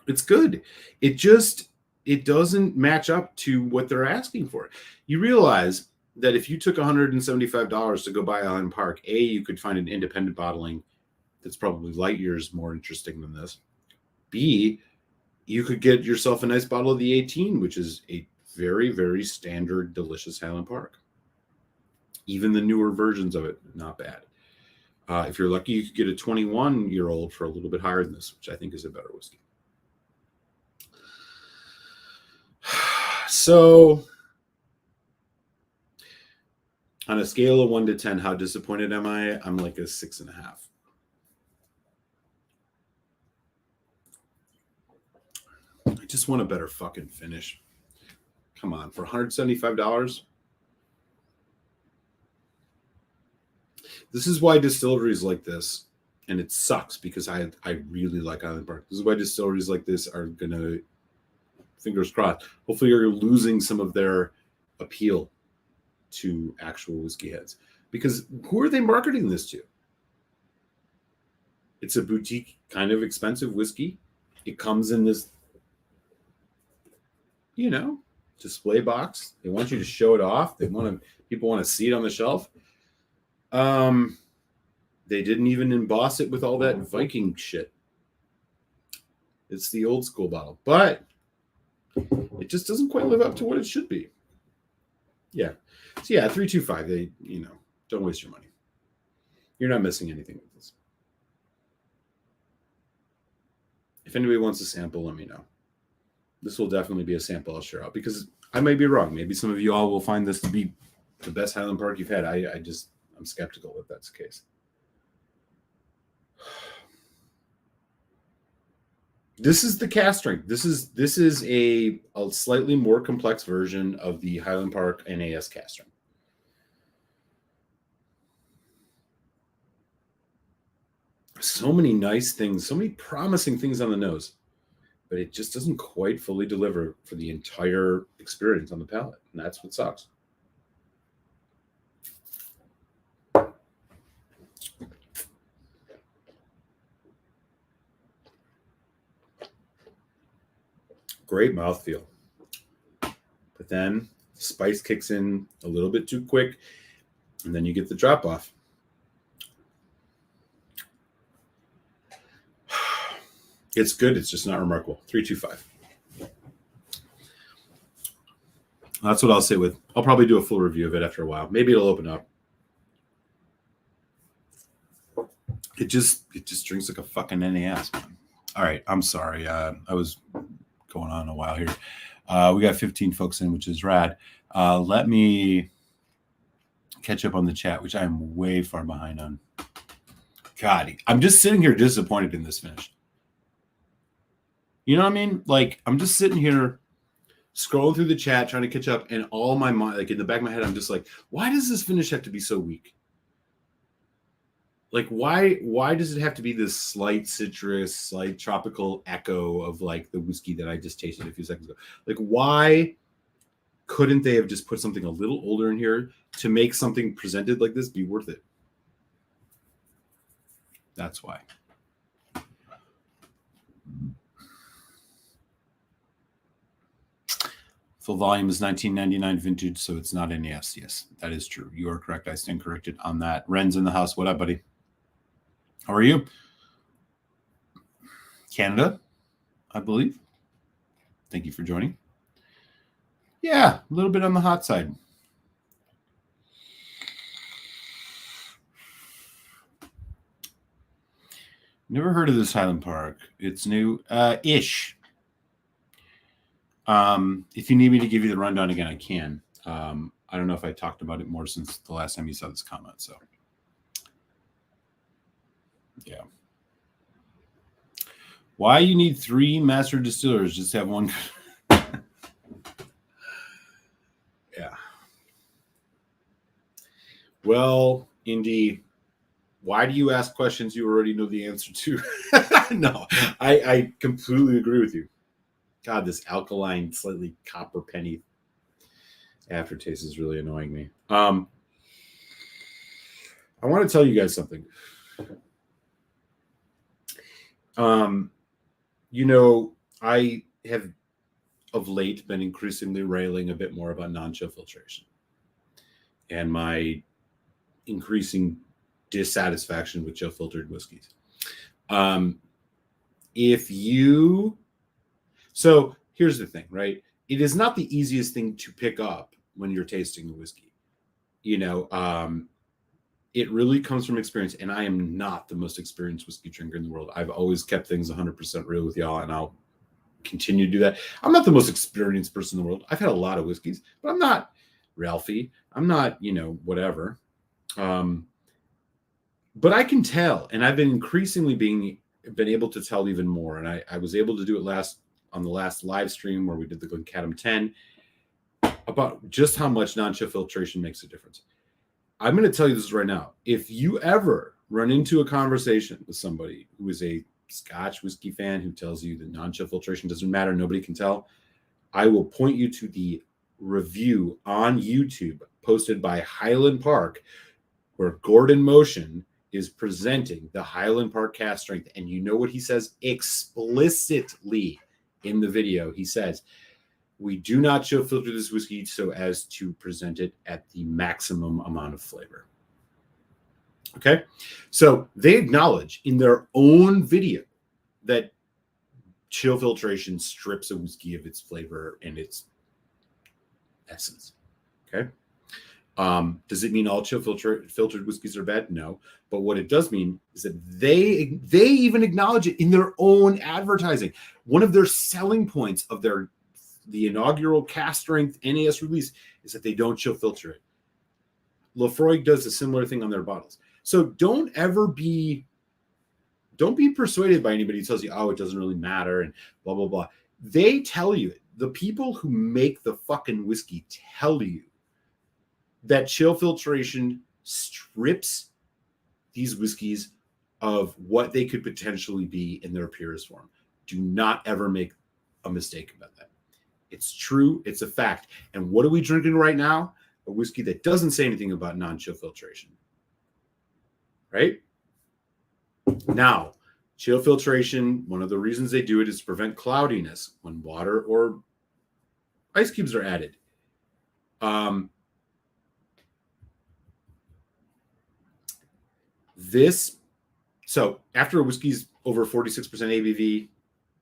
it's good. It doesn't match up to what they're asking for. You realize that if you took $175 to go buy Highland Park, A, you could find an independent bottling that's probably light years more interesting than this. B, you could get yourself a nice bottle of the 18, which is a very, very standard, delicious Highland Park. Even the newer versions of it, not bad. If you're lucky, you could get a 21-year-old for a little bit higher than this, which I think is a better whiskey. So, on a scale of 1 to 10, how disappointed am I? I'm like a 6.5. I just want a better fucking finish. Come on, for $175? This is why distilleries like this, and it sucks because I really like Highland Park. This is why distilleries like this are going to, fingers crossed, hopefully you're losing some of their appeal to actual whiskey heads. Because who are they marketing this to? It's a boutique kind of expensive whiskey. It comes in this, display box. They want you to show it off. People want to see it on the shelf. They didn't even emboss it with all that Viking shit. It's the old school bottle, but it just doesn't quite live up to what it should be. Yeah. So yeah, 325. They, don't waste your money. You're not missing anything with this. If anybody wants a sample, let me know. This will definitely be a sample I'll share out because I may be wrong. Maybe some of you all will find this to be the best Highland Park you've had. I'm skeptical if that's the case. This is the cask strength. This is a slightly more complex version of the Highland Park NAS cask strength. So many nice things, so many promising things on the nose, but it just doesn't quite fully deliver for the entire experience on the palate, and that's what sucks. Great mouthfeel. But then the spice kicks in a little bit too quick, and then you get the drop off. It's good. It's just not remarkable. 325. That's what I'll say with. I'll probably do a full review of it after a while. Maybe it'll open up. It just drinks like a fucking NAS, man. All right. I'm sorry. I was going on a while here. We got 15 folks in, which is rad. Let me catch up on the chat, which I'm way far behind on. God, I'm just sitting here disappointed in this finish. You know what I mean? Like, I'm just sitting here scrolling through the chat, trying to catch up, and all my mind, like in the back of my head, I'm just like, why does this finish have to be so weak? Like, why does it have to be this slight citrus, slight tropical echo of like the whiskey that I just tasted a few seconds ago? Like, why couldn't they have just put something a little older in here to make something presented like this be worth it? That's why. Full volume is 1999 vintage, so it's not NAS. Yes, that is true. You are correct. I stand corrected on that. Ren's in the house. What up, buddy? How are you? Canada, I believe. Thank you for joining. Yeah, a little bit on the hot side. Never heard of this Highland Park. It's new ish. If you need me to give you the rundown again, I can. I don't know if I talked about it more since the last time you saw this comment. So Yeah. Why you need 3 master distillers? Just have one. Yeah. Well, Indy, why do you ask questions you already know the answer to? No, I completely agree with you. God, this alkaline, slightly copper penny aftertaste is really annoying me. I want to tell you guys something. I have of late been increasingly railing a bit more about non-chill filtration and my increasing dissatisfaction with chill filtered whiskeys. So here's the thing, right? It is not the easiest thing to pick up when you're tasting a whiskey. It really comes from experience, and I am not the most experienced whiskey drinker in the world. I've always kept things 100% real with y'all, and I'll continue to do that. I'm not the most experienced person in the world. I've had a lot of whiskeys, but I'm not Ralphie. I'm not, whatever. But I can tell, and I've been increasingly been able to tell even more. And I was able to do it on the last live stream where we did the Glencaddam 10 about just how much non-chill filtration makes a difference. I'm going to tell you this right now. If you ever run into a conversation with somebody who is a Scotch whiskey fan who tells you that non-chill filtration doesn't matter, nobody can tell, I will point you to the review on YouTube posted by Highland Park where Gordon Motion is presenting the Highland Park cast strength. And you know what he says explicitly in the video? He says, we do not chill filter this whiskey so as to present it at the maximum amount of flavor. Okay. So they acknowledge in their own video that chill filtration strips a whiskey of its flavor and its essence. Okay. Does it mean all chill filtered whiskeys are bad? No. But what it does mean is that they even acknowledge it in their own advertising. One of their selling points of the inaugural cast strength NAS release is that they don't chill filter it. Lefroy does a similar thing on their bottles. So don't be persuaded by anybody who tells you, oh, it doesn't really matter and blah, blah, blah. They tell you, the people who make the fucking whiskey tell you that chill filtration strips these whiskeys of what they could potentially be in their purest form. Do not ever make a mistake about that. It's true. It's a fact. And what are we drinking right now? A whiskey that doesn't say anything about non-chill filtration. Right? Now, chill filtration, one of the reasons they do it is to prevent cloudiness when water or ice cubes are added. So after a whiskey's over 46% ABV,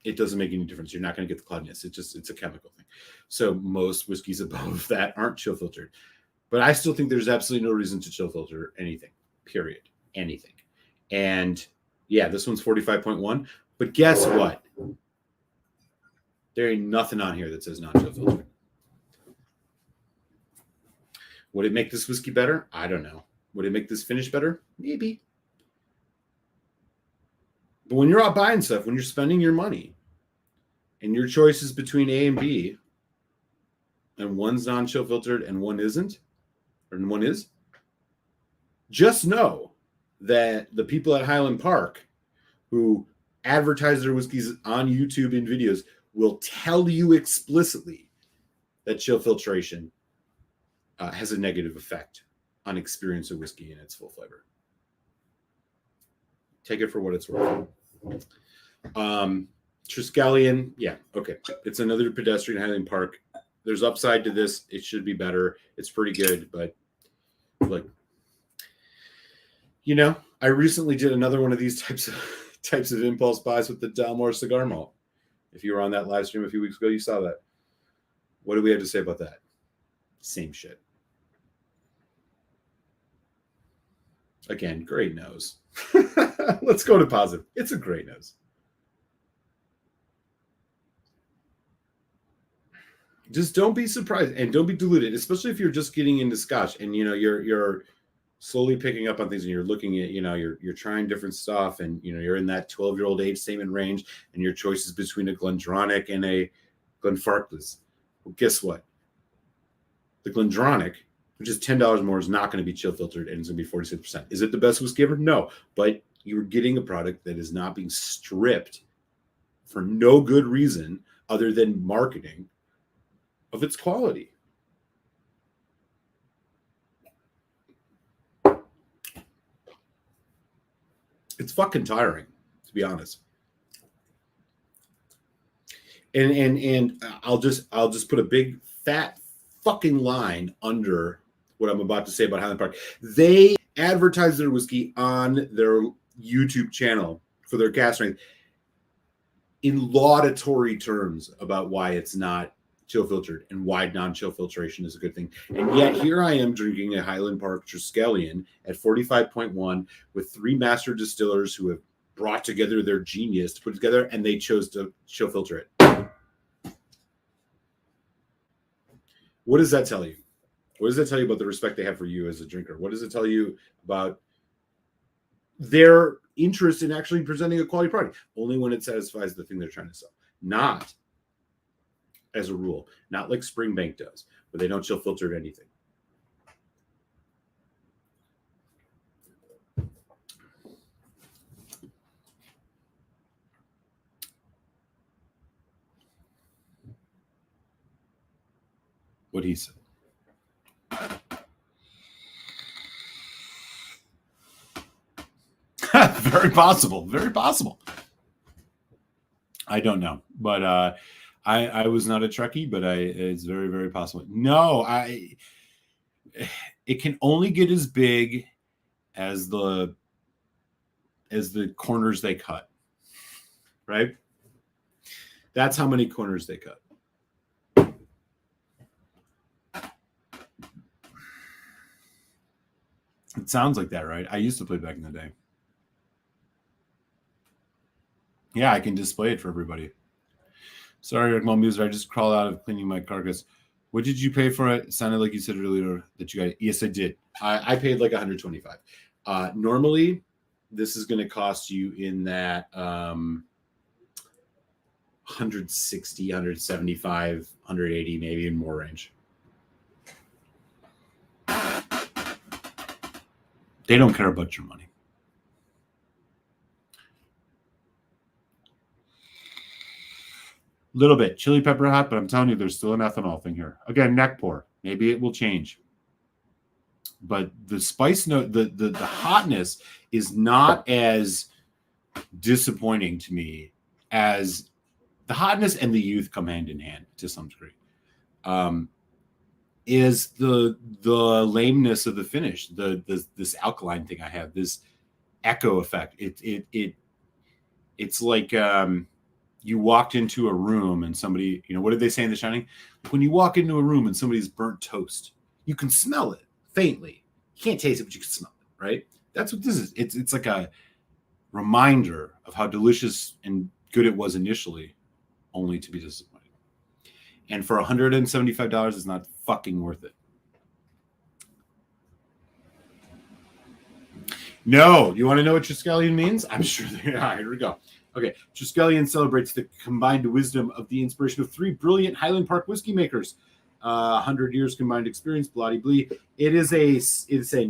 it doesn't make any difference. You're not going to get the cloudiness. It's a chemical thing. So most whiskeys above that aren't chill filtered. But I still think there's absolutely no reason to chill filter anything, period. Anything. And yeah, this one's 45.1. But guess what? There ain't nothing on here that says non-chill filtered. Would it make this whiskey better? I don't know. Would it make this finish better? Maybe. But when you're out buying stuff, when you're spending your money, and your choice is between A and B, and one's non-chill filtered and one isn't, or one is, just know that the people at Highland Park who advertise their whiskeys on YouTube in videos will tell you explicitly that chill filtration has a negative effect on experience of whiskey in its full flavor. Take it for what it's worth. Triskelion, yeah, okay. It's another pedestrian Highland Park. There's upside to this. It should be better. It's pretty good, but look, I recently did another one of these types of impulse buys with the Dalmore cigar malt. If you were on that live stream a few weeks ago, you saw that. What do we have to say about that? Same shit. Again, great nose. Let's go to positive. It's a great nose. Just don't be surprised and don't be deluded, especially if you're just getting into Scotch and you're slowly picking up on things, and you're looking at, you're trying different stuff, and you're in that 12-year-old age statement range, and your choice is between a Glendronach and a Glenfarclas. Well, guess what? The Glendronach, which is $10 more, is not going to be chill filtered, and it's going to be 46%. Is it the best whiskey ever? No, but you're getting a product that is not being stripped for no good reason other than marketing of its quality. It's fucking tiring, to be honest. And I'll just put a big fat fucking line under what I'm about to say about Highland Park. They advertise their whiskey on their YouTube channel for their cask strength in laudatory terms about why it's not chill filtered and why non-chill filtration is a good thing. And yet here I am drinking a Highland Park Triskelion at 45.1 with 3 master distillers who have brought together their genius to put it together, and they chose to chill filter it. What does that tell you? What does that tell you about the respect they have for you as a drinker? What does it tell you about their interest in actually presenting a quality product? Only when it satisfies the thing they're trying to sell. Not, as a rule, not like Springbank does, where they don't chill filter anything. What he said. Very possible. Very possible. I don't know, but I was not a Trekkie, but it's very, very possible. No, it can only get as big as the corners they cut, right? That's how many corners they cut. It sounds like that, right? I used to play back in the day. Yeah, I can display it for everybody. Sorry, Rick Muser, I just crawled out of cleaning my carcass. What did you pay for it? It sounded like you said earlier that you got it. Yes, I did. I paid like $125. Normally, this is going to cost you in that $160, $175, $180, maybe in more range. They don't care about your money. Little bit chili pepper hot, but I'm telling you, there's still an ethanol thing here. Again, neck pour. Maybe it will change. But the spice note, the hotness is not as disappointing to me as the hotness and the youth come hand in hand to some degree. Is the lameness of the finish, this alkaline thing I have, this echo effect. It's like you walked into a room and somebody, what did they say in The Shining? When you walk into a room and somebody's burnt toast, you can smell it faintly. You can't taste it, but you can smell it, right? That's what this is. It's like a reminder of how delicious and good it was initially, only to be disappointed. And for $175, it's not fucking worth it. No, you want to know what Triskelion means? I'm sure they are. Here we go. Okay, Triskelion celebrates the combined wisdom of the inspiration of 3 brilliant Highland Park whiskey makers. 100 years combined experience, bloody-blee. It's a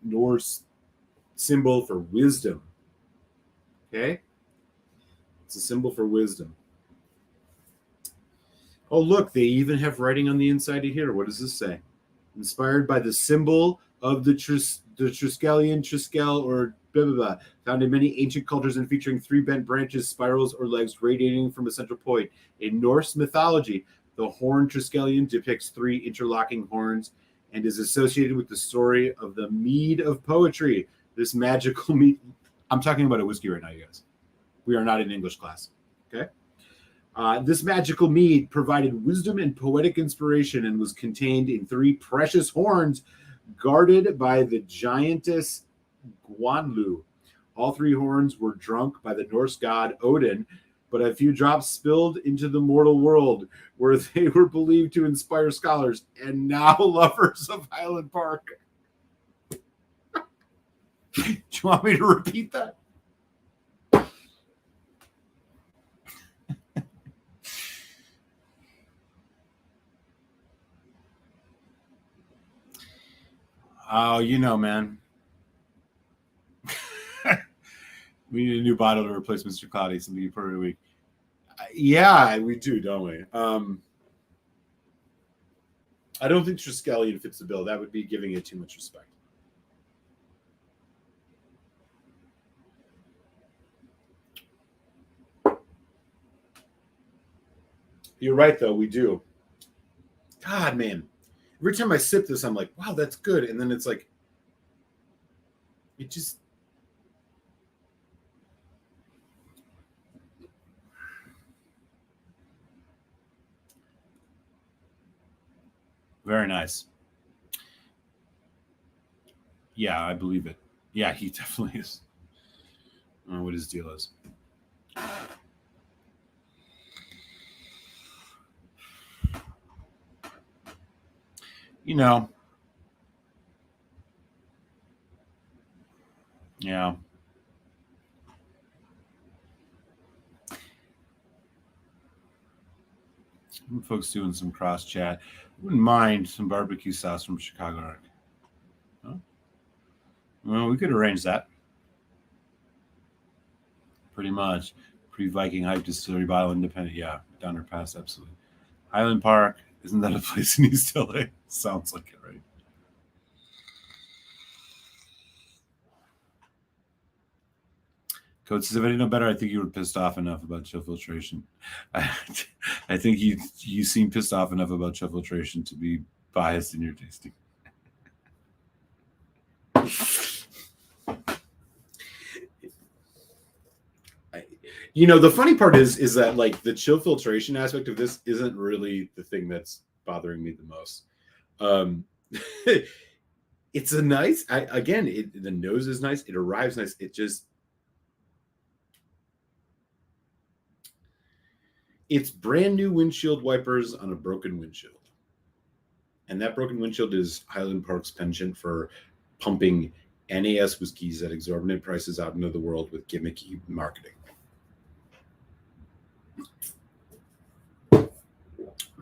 Norse symbol for wisdom. Okay? It's a symbol for wisdom. Oh, look, they even have writing on the inside of here. What does this say? Inspired by the symbol of the Triskelion, Triskel, or blah, blah, blah, found in many ancient cultures and featuring 3 bent branches, spirals, or legs radiating from a central point. In Norse mythology, the horn Triskelion depicts 3 interlocking horns and is associated with the story of the mead of poetry. This magical mead. I'm talking about a whiskey right now, you guys. We are not in English class. Okay? This magical mead provided wisdom and poetic inspiration and was contained in 3 precious horns guarded by the giantess Guanlu. All 3 horns were drunk by the Norse god Odin, but a few drops spilled into the mortal world, where they were believed to inspire scholars and now lovers of Highland Park. Do you want me to repeat that? Oh, you know, man. We need a new bottle to replace Mr. Cloudy, something per week. Yeah, we do, don't we? I don't think Triskelion fits the bill. That would be giving it too much respect. You're right, though. We do. God, man. Every time I sip this, I'm like, wow, that's good. And then it's like, it just... Very nice. Yeah, I believe it. Yeah, he definitely is. I don't know what his deal is. You know. Yeah. Folks doing some cross chat. Wouldn't mind some barbecue sauce from Chicago. Huh? Well, we could arrange that. Pretty much. Pre-Viking hype distillery bottle independent. Yeah, Donner Pass, absolutely. Highland Park. Isn't that a place in East LA? Sounds like it, right? Code says, if I didn't know better, I think you were pissed off enough about chill filtration. I think you seem pissed off enough about chill filtration to be biased in your tasting. You know, the funny part is that like the chill filtration aspect of this isn't really the thing that's bothering me the most. It's a nice, the nose is nice. It arrives nice. It just, it's brand new windshield wipers on a broken windshield. And that broken windshield is Highland Park's penchant for pumping NAS whiskeys at exorbitant prices out into the world with gimmicky marketing. I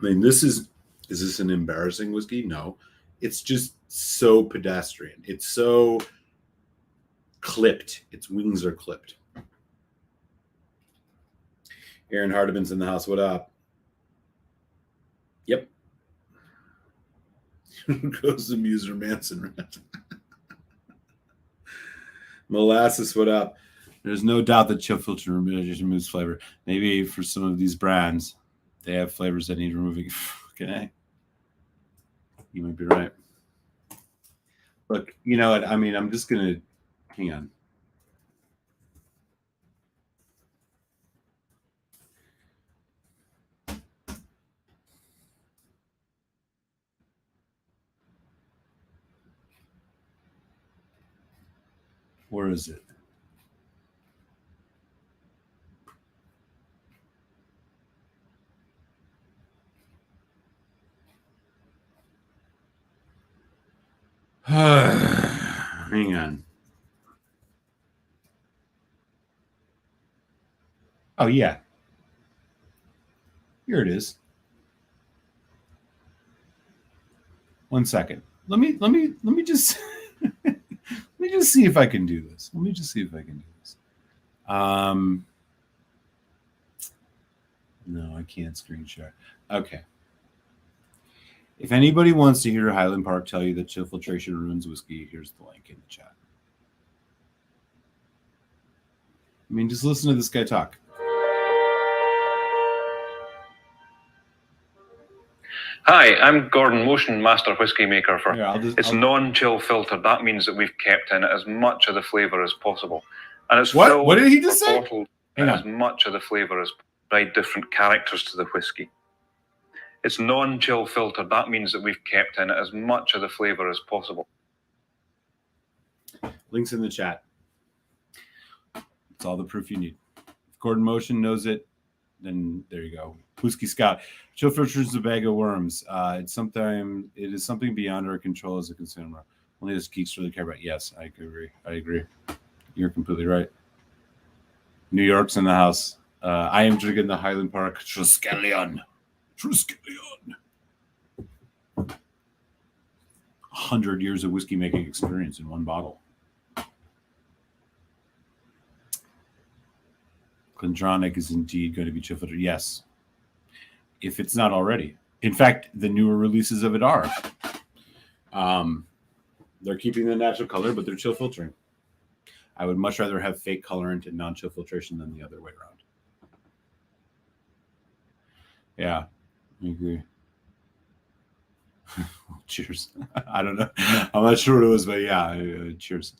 mean, is this an embarrassing whiskey? No. It's just so pedestrian. It's so clipped. Its wings are clipped. Aaron Hardiman's in the house. What up? Yep. Goes the Muser Manson rant. Molasses, what up? There's no doubt that chill filter removes flavor. Maybe for some of these brands, they have flavors that need removing. Okay. You might be right. Look, you know what? I mean, I'm just going to hang on. Where is it? Hang on. Oh yeah. Here it is. 1 second. Let me just let me just see if I can do this. No, I can't screen share. Okay. If anybody wants to hear Highland Park tell you that chill filtration ruins whiskey, here's the link in the chat. I mean, just listen to this guy talk. Hi, I'm Gordon Motion, Master Whiskey Maker for... It's non-chill filtered. That means that we've kept in it as much of the flavour as possible. And it's filled... What did he just say? As much of the flavour as provide different characters to the whiskey. It's non-chill filtered. That means that we've kept in it as much of the flavour as possible. Links in the chat. That's all the proof you need. If Gordon Motion knows it, then there you go. Whiskey Scott. Chill filters is a bag of worms. It is something beyond our control as a consumer. Only those geeks really care about. Yes, I agree. You're completely right. New York's in the house. I am drinking the Highland Park Triskelion. 100 years of whiskey making experience in one bottle. Glendronach is indeed going to be chill filtered. Yes. If it's not already. In fact, the newer releases of it are. They're keeping the natural color, but they're chill filtering. I would much rather have fake colorant and non-chill filtration than the other way around. Yeah, I agree. Cheers. I don't know. I'm not sure what it was, but yeah, cheers.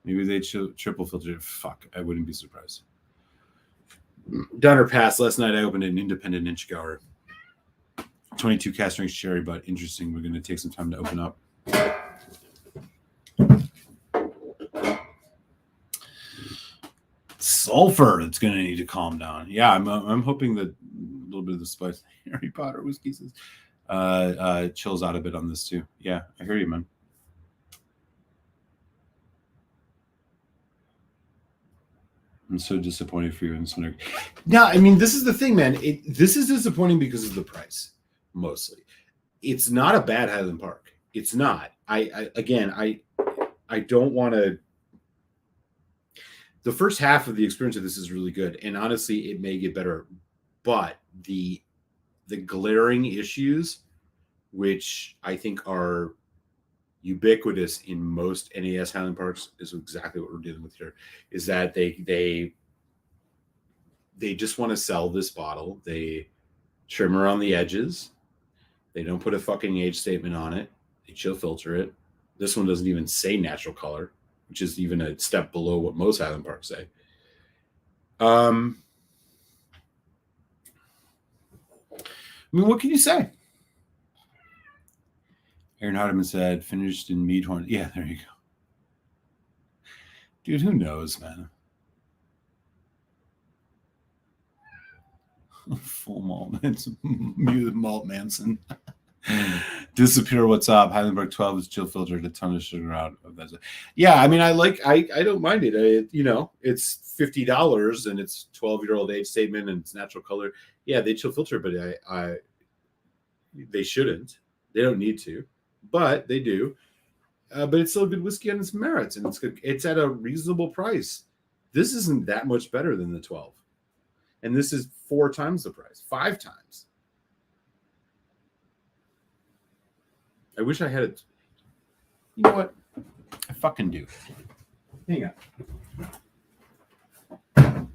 Maybe they triple filtered it. Fuck, I wouldn't be surprised. Downer Pass. Last night I opened an independent Inchgauer. 22 cast strength cherry, but interesting. We're going to take some time to open up. Sulfur. It's going to need to calm down. Yeah, I'm hoping that a little bit of the spice Harry Potter whiskey chills out a bit on this too. Yeah, I hear you, man. I'm so disappointed for you in this one. No, I mean, this is the thing, man. This is disappointing because of the price, mostly. It's not a bad Highland Park. It's not. I don't want to. The first half of the experience of this is really good, and honestly, it may get better. But the glaring issues, which I think are ubiquitous in most NAS Highland Parks, is exactly what we're dealing with here. Is that they just want to sell this bottle. They trim around the edges. They don't put a fucking age statement on it. They chill filter it. This one doesn't even say natural color, which is even a step below what most Highland Parks say. I mean, what can you say? Aaron Hardiman said, finished in Meadhorn. Yeah, there you go. Dude, who knows, man? Full malt. It's muted malt Manson. Disappear, what's up? Highland Park 12 is chill filtered, a ton of sugar out of that. Yeah, I mean, I don't mind it. It's $50 and it's 12-year-old age statement and it's natural color. Yeah, they chill filter, but they shouldn't. They don't need to, but they do. But it's still good whiskey on its merits, and it's good. It's at a reasonable price. This isn't that much better than the 12, and this is 4 times the price, 5 times. I wish I had it. You know what? I fucking do. Hang on.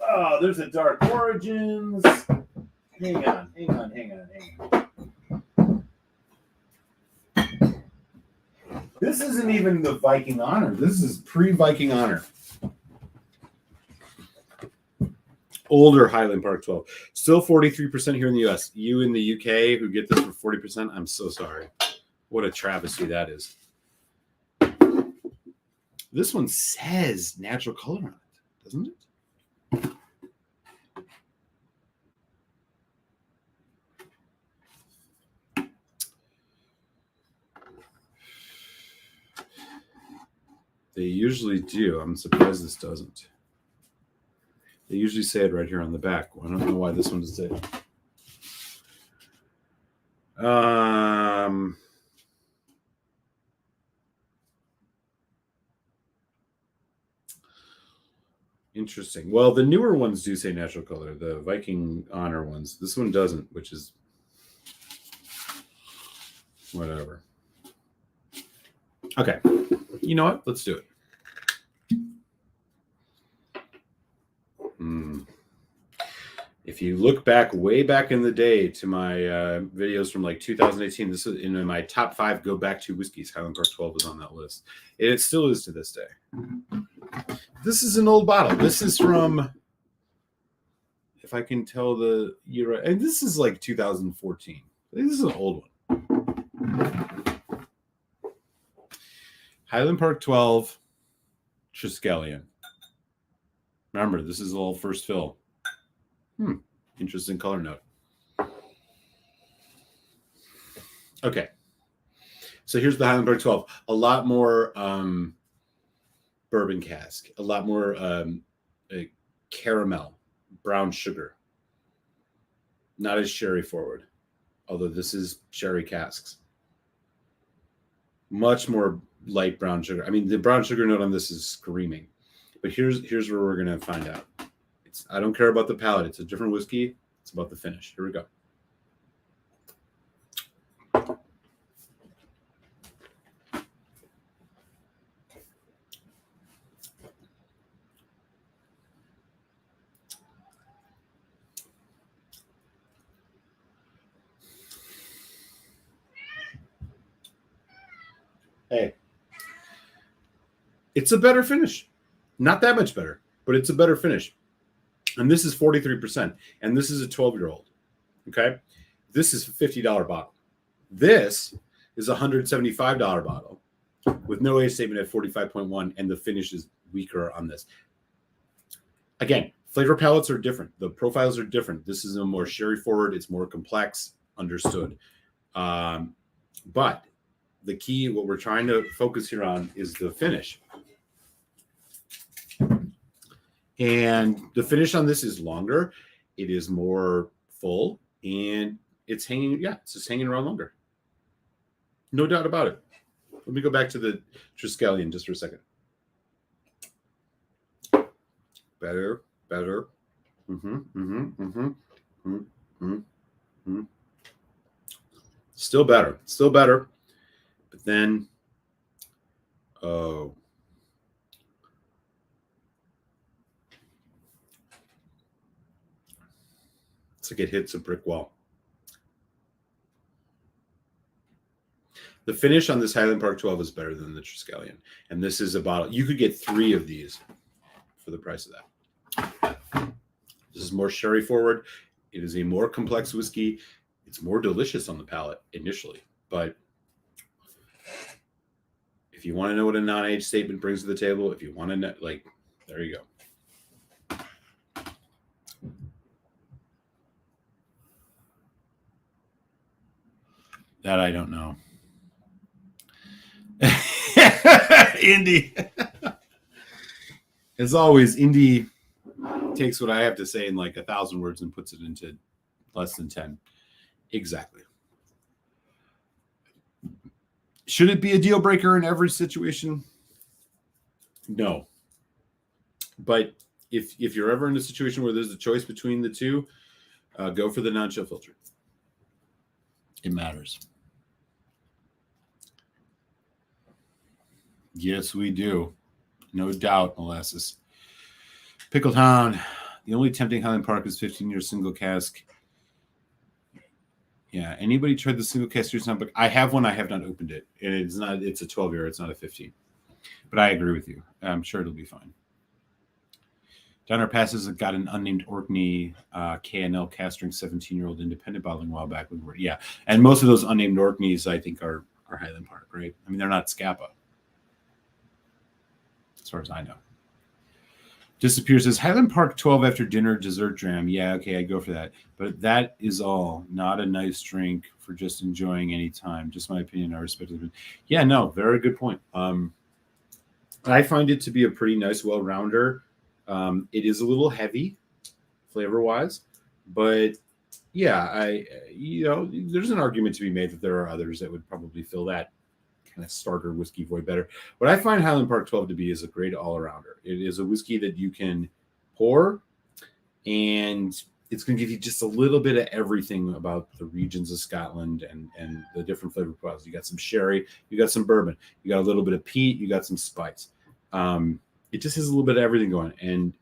Oh, there's a Dark Origins. Hang on. This isn't even the Viking Honor. This is pre-Viking Honor. Older Highland Park 12. Still 43% here in the U.S. You in the U.K. who get this for 40%, I'm so sorry. What a travesty that is. This one says natural color on it, doesn't it? They usually do. I'm surprised this doesn't. They usually say it right here on the back. I don't know why this one doesn't say it. Interesting. Well, the newer ones do say natural color. The Viking Honor ones. This one doesn't, which is whatever. Okay. You know what? Let's do it. If you look back way back in the day to my videos from like 2018, this is in my top 5 go back to whiskeys. Highland Park 12 is on that list. It still is to this day. This is an old bottle. This is from, if I can tell the year, and this is like 2014. This is an old one. Highland Park 12 Triskelion. Remember, this is a little first fill. Interesting color note. Okay. So here's the Highland Park 12. A lot more bourbon cask, a lot more caramel, brown sugar. Not as sherry forward, although this is sherry casks. Much more light brown sugar. I mean, the brown sugar note on this is screaming. But here's where we're going to find out. I don't care about the palate. It's a different whiskey. It's about the finish. Here we go. Hey, it's a better finish. Not that much better, but it's a better finish. And this is 43%. And this is a 12-year-old. Okay? This is a $50 bottle. This is a $175 bottle with no age statement at 45.1, and the finish is weaker on this. Again, flavor palettes are different. The profiles are different. This is a more sherry forward. It's more complex, understood. But the key, what we're trying to focus here on, is the finish. And the finish on this is longer. It is more full, and it's hanging. Yeah, it's just hanging around longer. No doubt about it. Let me go back to the Triskelion just for a second. Better. Still better. But then, oh. It's like it hits a brick wall. The finish on this Highland Park 12 is better than the Triskelion. And this is a bottle. You could get 3 of these for the price of that. This is more sherry forward. It is a more complex whiskey. It's more delicious on the palate initially. But if you want to know what a non-age statement brings to the table, if you want to know, like, there you go. That I don't know. Indy. As always, Indy takes what I have to say in like 1,000 words and puts it into less than 10. Exactly. Should it be a deal breaker in every situation? No. But if you're ever in a situation where there's a choice between the two, go for the non-chill filter. It matters. Yes, we do. No doubt, molasses. Pickletown. The only tempting Highland Park is 15-year single cask. Yeah. Anybody tried the single cask years now? But I have one. I have not opened it. And it's not. It's a 12-year. It's not a 15. But I agree with you. I'm sure it'll be fine. Donner Passes got an unnamed Orkney K&L Castring 17-year-old independent bottling a while back. Yeah. And most of those unnamed Orkneys, I think, are Highland Park, right? I mean, they're not Scapa, as far as I know. Disappears says Highland Park 12 after dinner dessert dram. Yeah, okay, I go for that. But that is all. Not a nice drink for just enjoying any time. Just my opinion. I respect it. Yeah, no, very good point. I find it to be a pretty nice, well-rounder. It is a little heavy, flavor-wise, but yeah, there's an argument to be made that there are others that would probably fill that kind of starter whiskey void better. What I find Highland Park 12 to be is a great all-arounder. It is a whiskey that you can pour, and it's going to give you just a little bit of everything about the regions of Scotland and the different flavor profiles. You got some sherry, you got some bourbon, you got a little bit of peat, you got some spice. It just has a little bit of everything going. And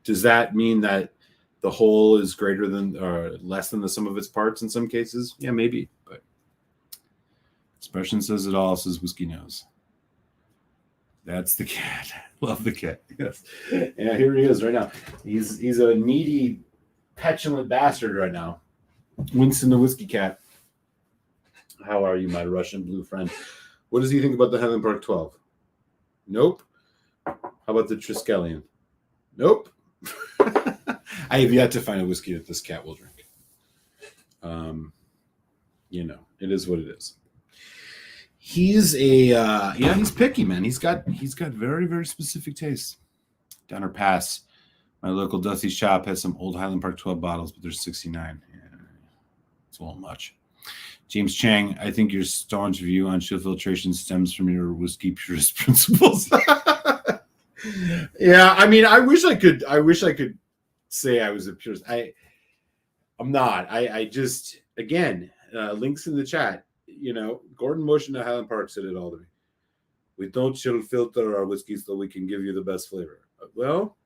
does that mean that the whole is greater than or less than the sum of its parts in some cases? Yeah, maybe. But expression says it all, says Whiskey Knows. That's the cat. Love the cat. Yes. Yeah, here he is right now. He's a needy, petulant bastard right now. Winston the Whiskey Cat. How are you, my Russian blue friend? What does he think about the Highland Park 12? Nope. How about the Triskelion? Nope. I have yet to find a whiskey that this cat will drink. It is what it is. He's he's picky, man. He's got very, very specific tastes. Down our pass, my local Dusty's shop has some old Highland Park 12 bottles, but there's 69. Yeah, it's a little much. James Chang, I think your staunch view on chill filtration stems from your whiskey purist principles. Yeah, I mean, I wish I could say I was a purist. I'm not. I just, again, links in the chat. Gordon Motion at Highland Park said it all to me. We don't chill filter our whiskey so we can give you the best flavor. Well,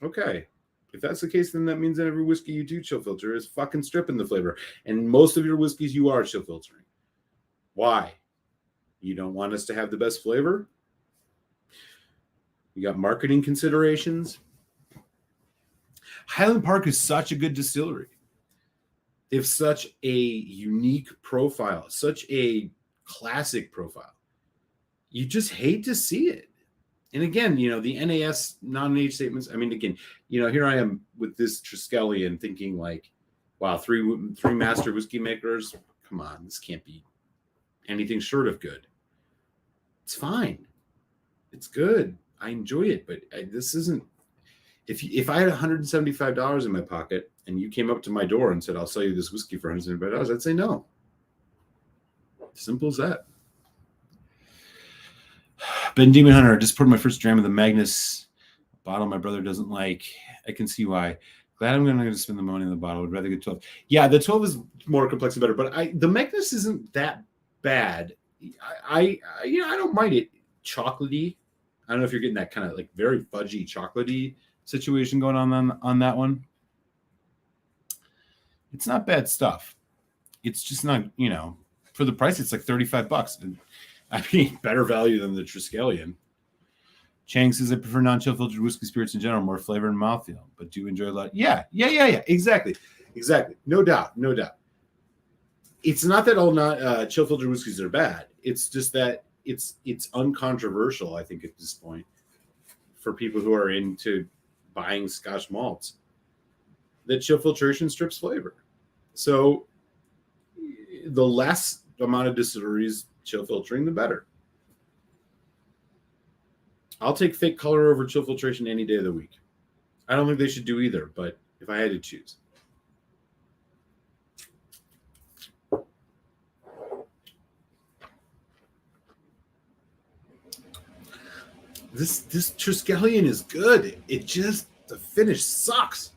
okay. If that's the case, then that means that every whiskey you do chill filter is fucking stripping the flavor. And most of your whiskeys you are chill filtering. Why? You don't want us to have the best flavor? You got marketing considerations? Highland Park is such a good distillery. They have such a unique profile, such a classic profile. You just hate to see it. And again, the NAS non-age statements. I mean, again, here I am with this Triskelion thinking like, wow, three master whiskey makers. Come on, this can't be anything short of good. It's fine. It's good. I enjoy it, but this isn't. If I had $175 in my pocket and you came up to my door and said, I'll sell you this whiskey for $175, I'd say no. Simple as that. Ben Demon Hunter, just poured my first dram of the Magnus bottle my brother doesn't like. I can see why. Glad I'm going to spend the money on the bottle. I'd rather get 12. Yeah, the 12 is more complex and better, but the Magnus isn't that bad. I don't mind it. Chocolatey. I don't know if you're getting that kind of like very fudgy, chocolatey situation going on that one. It's not bad stuff. It's just not, for the price, it's like $35. And I mean, better value than the Triskelion. Chang says, I prefer non-chill filtered whiskey spirits in general, more flavor and mouthfeel, but do enjoy a lot. Yeah. Exactly. No doubt. It's not that all not chill filtered whiskeys are bad. It's just that it's uncontroversial, I think, at this point, for people who are into buying Scotch malts, that chill filtration strips flavor. So the less amount of distilleries chill filtering, the better. I'll take fake color over chill filtration any day of the week. I don't think they should do either, but if I had to choose. This Triskelion is good. It just, the finish sucks.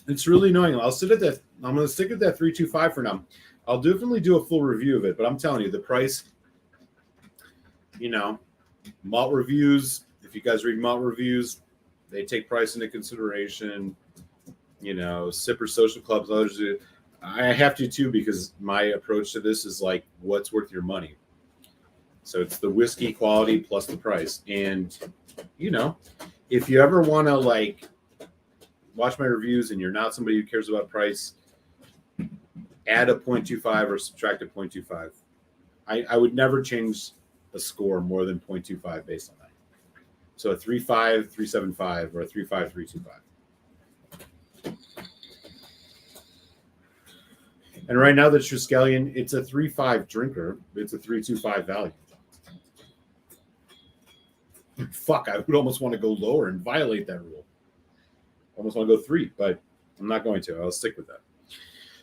It's really annoying. I'm going to stick at that 325 for now. I'll definitely do a full review of it, but I'm telling you, the price, malt reviews, if you guys read malt reviews, they take price into consideration. Sipper social clubs, others do. I have to too, because my approach to this is like, what's worth your money? So it's the whiskey quality plus the price. And, if you ever want to like watch my reviews and you're not somebody who cares about price, add a 0.25 or subtract a 0.25. I would never change a score more than 0.25 based on that. So a 3.5, 3.75 or a 3.5, 3.25. And right now, the Triskelion, it's a 3.5 drinker. It's a 3.25 value. Fuck, I would almost want to go lower and violate that rule. Almost want to go 3, but I'm not going to. I'll stick with that.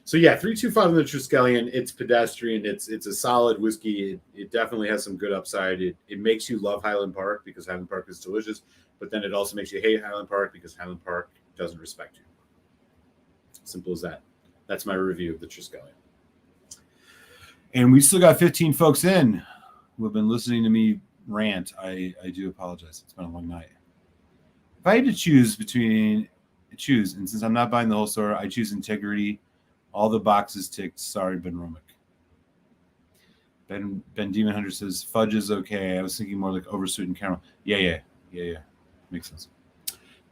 So yeah, 3.25 in the Triskelion. It's pedestrian. It's a solid whiskey. It definitely has some good upside. It makes you love Highland Park because Highland Park is delicious, but then it also makes you hate Highland Park because Highland Park doesn't respect you. Simple as that. That's my review of the Triskelion. And we still got 15 folks in who have been listening to me rant. I do apologize. It's been a long night. If I had to choose, and since I'm not buying the whole store, I choose integrity. All the boxes ticked. Sorry, Ben Romick. Ben Demon Hunter says fudge is okay. I was thinking more like oversweetened caramel. Yeah. Makes sense.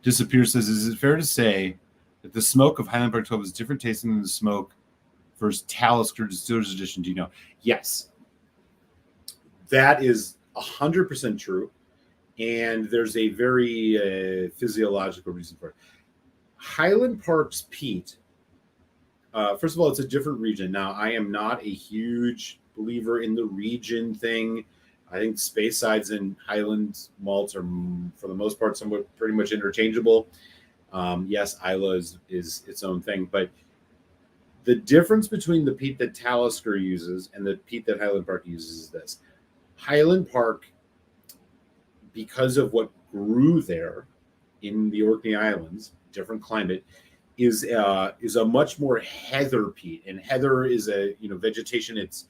Disappear says, is it fair to say that the smoke of Highland Park 12 is different tasting than the smoke versus Talisker Distiller's Edition? Do you know? Yes. That is 100% true. And there's a very physiological reason for it. Highland Park's peat First of all, it's a different region. Now, I am not a huge believer in the region thing. I think Spacesides and Highland malts are, for the most part, somewhat pretty much interchangeable. Yes, Isla is its own thing, but the difference between the peat that Talisker uses and the peat that Highland Park uses is this. Highland Park, because of what grew there in the Orkney Islands, different climate, is a much more heather peat, and heather is a vegetation. It's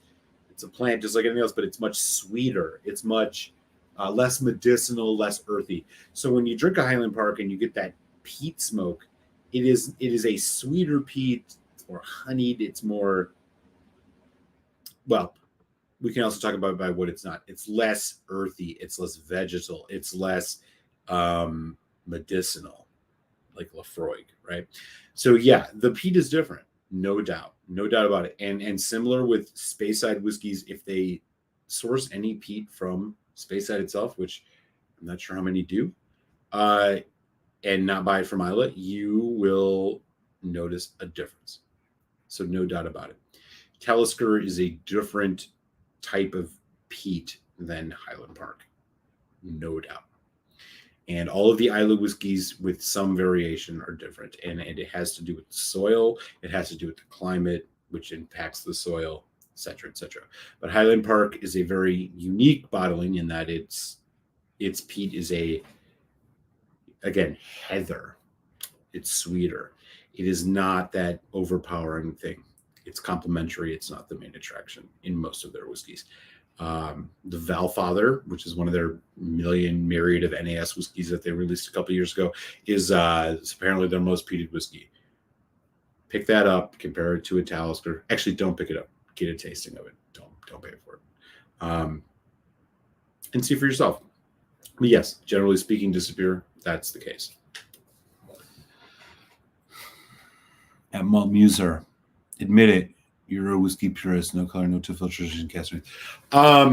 a plant just like anything else, but it's much sweeter. It's much less medicinal, less earthy. So when you drink a Highland Park and you get that peat smoke, it is a sweeter peat. It's more honeyed. It's more, well, we can also talk about by what it's not. It's less earthy. It's less vegetal. It's less medicinal, like Lafroig, right? So yeah, the peat is different, no doubt about it. And similar with Speyside whiskeys, if they source any peat from Speyside itself, which I'm not sure how many do, and not buy it from Isla, you will notice a difference. So no doubt about it. Talisker is a different type of peat than Highland Park, no doubt. And all of the Isla whiskeys, with some variation, are different. And it has to do with the soil. It has to do with the climate, which impacts the soil, et cetera, et cetera. But Highland Park is a very unique bottling in that its peat is again, heather. It's sweeter. It is not that overpowering thing. It's complementary. It's not the main attraction in most of their whiskeys. The Valfather, which is one of their myriad of NAS whiskeys that they released a couple years ago, is apparently their most peated whiskey. Pick that up, compare it to a Talisker. Actually, don't pick it up. Get a tasting of it. Don't pay for it. And see for yourself. But yes, generally speaking, Disappear, that's the case. At Malt Muser, admit it. You're a whiskey purist, no color, no chill filtration, casting. I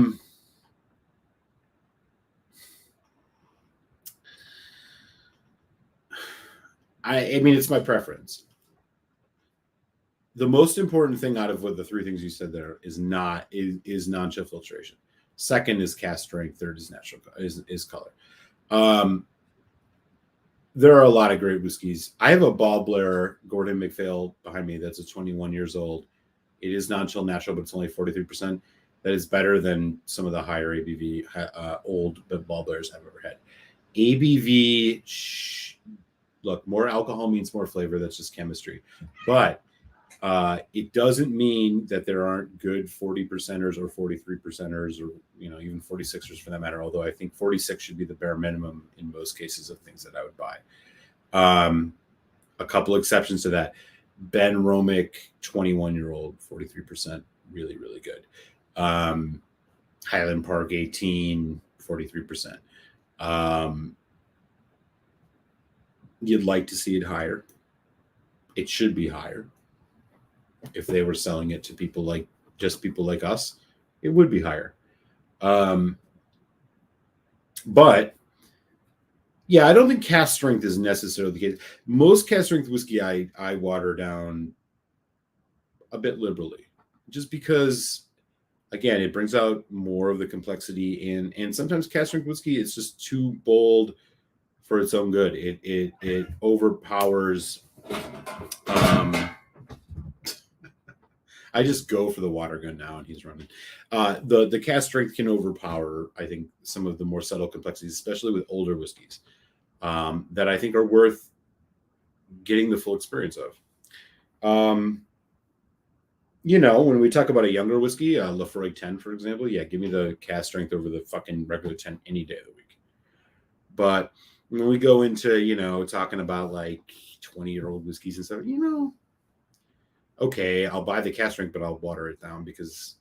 mean, it's my preference. The most important thing out of what the three things you said there is non-chill filtration. Second is cask strength. Third is natural is color. There are a lot of great whiskeys. I have a Ballblair Gordon MacPhail behind me that's 21 years old. It is non-chill natural, but it's only 43%. That is better than some of the higher ABV old Ballblairs I've ever had. ABV, look, more alcohol means more flavor. That's just chemistry. But it doesn't mean that there aren't good 40%ers or 43%ers or even 46ers for that matter. Although I think 46 should be the bare minimum in most cases of things that I would buy. A couple exceptions to that. Ben Romick, 21-year-old, 43%, really, really good. Highland Park 18, 43%. You'd like to see it higher. It should be higher. If they were selling it to people like us, it would be higher. But yeah, I don't think cask strength is necessarily the case. Most cask strength whiskey I water down a bit liberally, just because, again, it brings out more of the complexity and sometimes cask strength whiskey is just too bold for its own good. It overpowers. I just go for the water gun now, and he's running. The cask strength can overpower, I think, some of the more subtle complexities, especially with older whiskeys, that I think are worth getting the full experience of. When we talk about a younger whiskey, Lafroig 10, for example, yeah, give me the cask strength over the fucking regular 10 any day of the week. But when we go into, talking about like 20-year-old whiskeys and stuff, okay, I'll buy the cask strength, but I'll water it down because,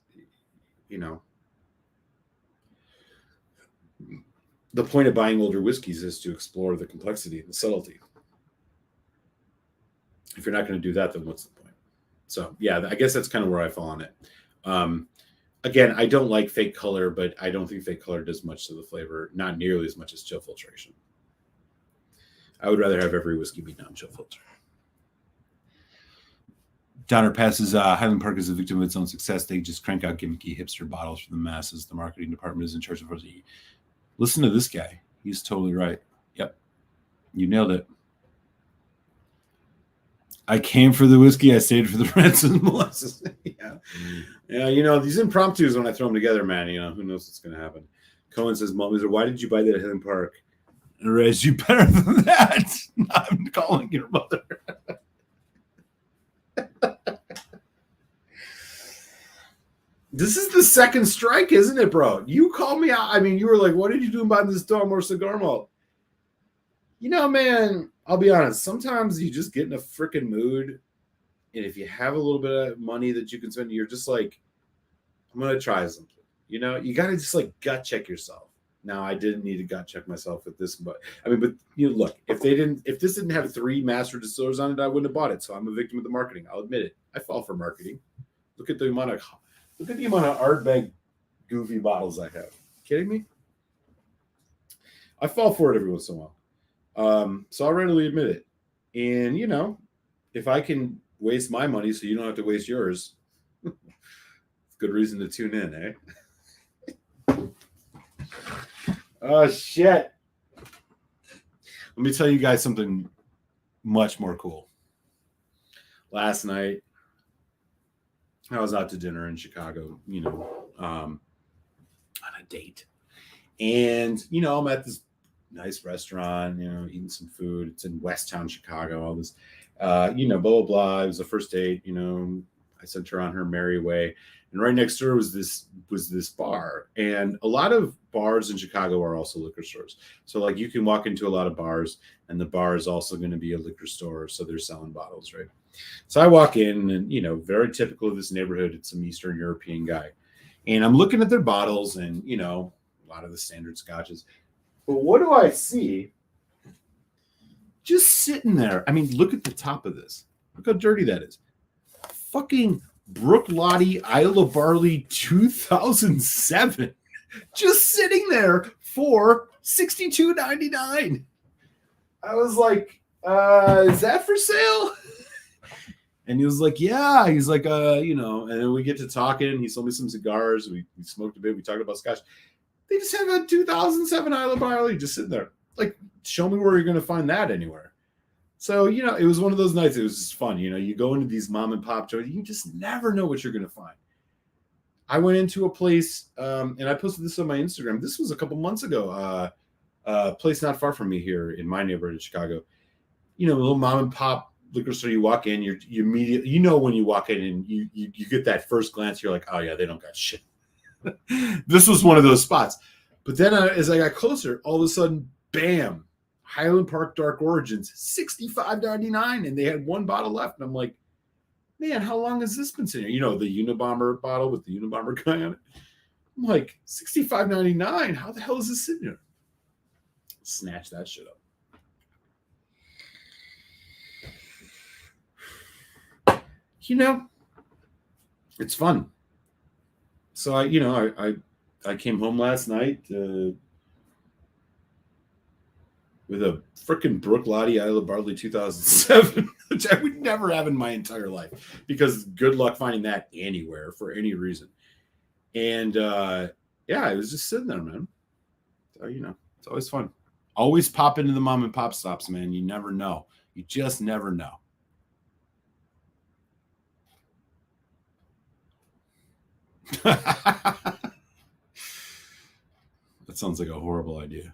the point of buying older whiskeys is to explore the complexity and the subtlety. If you're not going to do that, then what's the point? So, yeah, I guess that's kind of where I fall on it. Again, I don't like fake color, but I don't think fake color does much to the flavor, not nearly as much as chill filtration. I would rather have every whiskey be non-chill filter. Donner passes Highland Park is a victim of its own success. They just crank out gimmicky hipster bottles for the masses. The marketing department is in charge of it. Listen to this guy. He's totally right. Yep. You nailed it. I came for the whiskey. I stayed for the rants and molasses. Yeah. You know, these impromptus, when I throw them together, man, you know, who knows what's going to happen. Cohen says, Mom, why did you buy that at Highland Park? I raised you better than that. I'm calling your mother. This is the second strike, isn't it, bro? You called me out. I mean, you were like, what did you do about this Dalmore cigar malt? You know, man, I'll be honest. Sometimes you just get in a freaking mood. And if you have a little bit of money that you can spend, you're just like, I'm going to try something. You know, you got to just like gut check yourself. Now, I didn't need to gut check myself with this, but you know, look, if this didn't have 3 master distillers on it, I wouldn't have bought it. So I'm a victim of the marketing. I'll admit it. I fall for marketing. Look at the amount of Ardbeg goofy bottles I have. Kidding me? I fall for it every once in a while. So I'll readily admit it. And, you know, if I can waste my money so you don't have to waste yours, it's a good reason to tune in, eh? Oh, shit. Let me tell you guys something much more cool. Last night, I was out to dinner in Chicago, you know, on a date. And, you know, I'm at this nice restaurant, you know, eating some food. It's in West Town, Chicago, all this, you know, blah, blah, blah. It was the first date, you know, I sent her on her merry way. And right next door was this bar. And a lot of bars in Chicago are also liquor stores. So like you can walk into a lot of bars and the bar is also going to be a liquor store. So they're selling bottles, right? So I walk in and, you know, very typical of this neighborhood. It's some Eastern European guy. And I'm looking at their bottles and, you know, a lot of the standard scotches. But what do I see? Just sitting there. I mean, look at the top of this. Look how dirty that is. Fucking Brook Lottie Isle of Barley 2007. Just sitting there for $62.99. I was like, is that for sale? And he was like, yeah. He's like, you know, and then we get to talking. He sold me some cigars. We smoked a bit. We talked about scotch. They just have a 2007 Isle of Barley just sitting there. Like, show me where you're going to find that anywhere. So, you know, it was one of those nights. It was just fun. You know, you go into these mom and pop joints. You just never know what you're going to find. I went into a place, and I posted this on my Instagram. This was a couple months ago. A place not far from me here in my neighborhood in Chicago. You know, a little mom and pop liquor store. You walk in, you immediately, you know, when you walk in and you get that first glance, you're like, oh yeah, they don't got shit. This was one of those spots. But then as I got closer, all of a sudden, bam, Highland Park Dark Origins, $65.99, and they had one bottle left. And I'm like, man, how long has this been sitting here? You know, the Unabomber bottle with the Unabomber guy on it. I'm like, $65.99? How the hell is this sitting here? Snatch that shit up. You know, it's fun. So I came home last night with a freaking Brook Lottie Isle of Barley 2007, which I would never have in my entire life because good luck finding that anywhere for any reason. And yeah, I was just sitting there, man. So, you know, it's always fun. Always pop into the mom and pop stops, man. You never know. You just never know. That sounds like a horrible idea.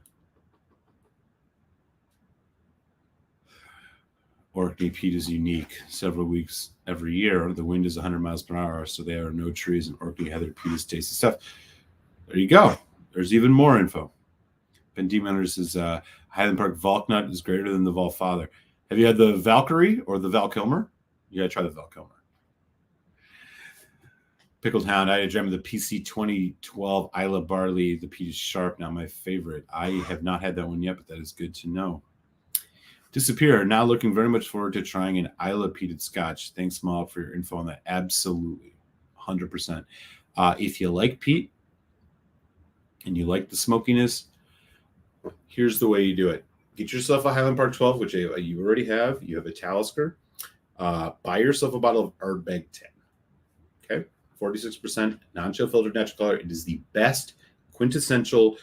Orkney peat is unique. Several weeks every year, the wind is 100 miles per hour, so there are no trees in Orkney. Heather peat is tasty stuff. There you go. There's even more info. Ben Demeter says Highland Park Valknut is greater than the Valfather. Have you had the Valkyrie or the Valkilmer? You got to try the Valkilmer. Pickled Hound, I had a gem of the PC 2012 Isla Barley. The peat is sharp, not my favorite. I have not had that one yet, but that is good to know. Disappear, now looking very much forward to trying an Isla peated scotch. Thanks, Maud, for your info on that. Absolutely, 100%. If you like peat and you like the smokiness, here's the way you do it. Get yourself a Highland Park 12, which you already have. You have a Talisker. buy yourself a bottle of Ardbeg 10. Okay, 46% non-chill filtered natural color. It is the best quintessential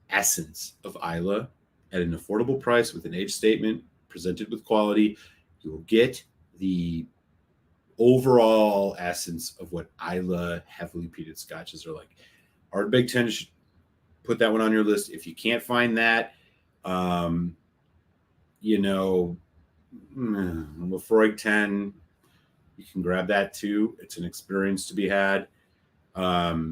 essence of Islay at an affordable price with an age statement presented with quality. You will get the overall essence of what Islay heavily peated scotches are like. Ardbeg 10, put that one on your list. If you can't find that, Lafroig 10, you can grab that too. It's an experience to be had. But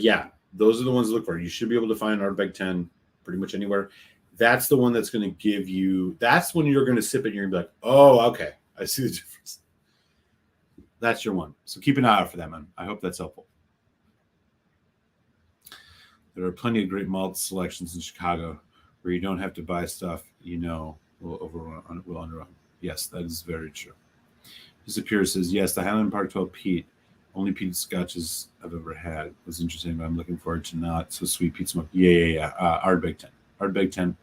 yeah, those are the ones to look for. You should be able to find Ardbeg 10 pretty much anywhere. That's the one that's going to give you, that's when you're going to sip it and you're going to be like, oh, okay, I see the difference. That's your one. So keep an eye out for that, man. I hope that's helpful. There are plenty of great malt selections in Chicago where you don't have to buy stuff will underrun. Yes, that is very true. Disappear says, yes, the Highland Park 12 peat, only peated scotches I've ever had. It was interesting, but I'm looking forward to not so sweet peat smoke. Yeah. Ardbeg 10. Ardbeg 10.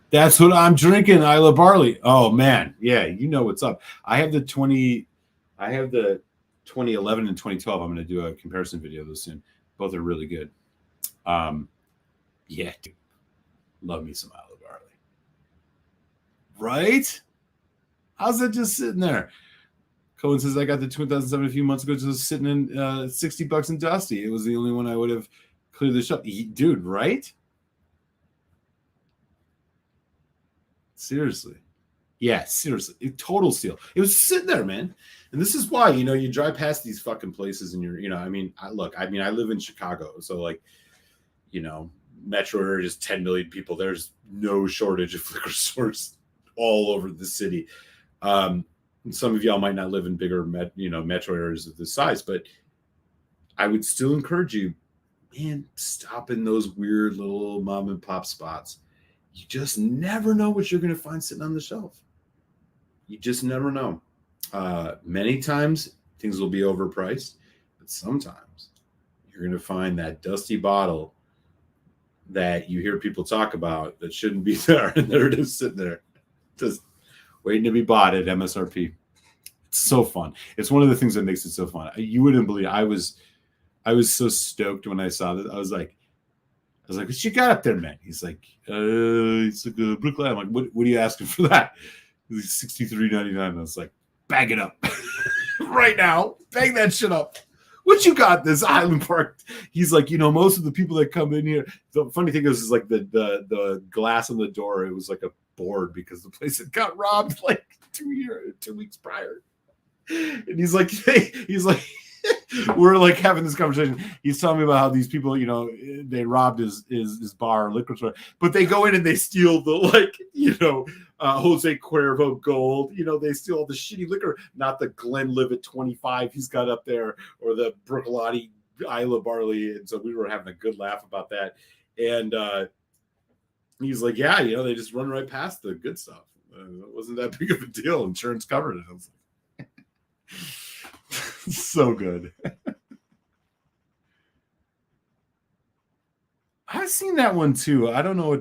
That's what I'm drinking, Islay Barley. Oh, man. Yeah, you know what's up. I have the 2011 and 2012. I'm going to do a comparison video of those soon. Both are really good. Yeah, dude. Love me some Islay Barley. Right? How's that just sitting there? Cohen says, I got the 2007 a few months ago, just sitting in $60 in Dusty. It was the only one I would have cleared the shelf. Dude, right? Seriously. Yeah, seriously. Total steal. It was sitting there, man. And this is why, you drive past these fucking places and I live in Chicago. So metro area is 10 million people. There's no shortage of liquor stores all over the city. Some of y'all might not live in bigger, metro areas of this size, but I would still encourage you, man, stop in those weird little mom and pop spots. You just never know what you're going to find sitting on the shelf. You just never know. Many times things will be overpriced, but sometimes you're going to find that dusty bottle that you hear people talk about that shouldn't be there, and they're just sitting there, just waiting to be bought at MSRP. It's so fun. It's one of the things that makes it so fun. You wouldn't believe I was so stoked when I saw this. I was like, what you got up there, man? He's like, it's like a Brooklyn. I'm like, what are you asking for that? He's like $63.99. I was like, bag it up right now. Bag that shit up. What you got this Highland Park? He's like, most of the people that come in here. The funny thing is like the glass on the door. It was like a board because the place had got robbed like 2 weeks prior. And he's like, we're like having this conversation. He's telling me about how these people, they robbed his bar, liquor store, but they go in and they steal the Jose Cuervo Gold. They steal all the shitty liquor, not the Glenlivet 25 he's got up there or the Brooklotti Islay Barley. And so we were having a good laugh about that. And he's like, yeah, they just run right past the good stuff. It wasn't that big of a deal. Insurance covered it. I was like, so good. I've seen that one too. I don't know.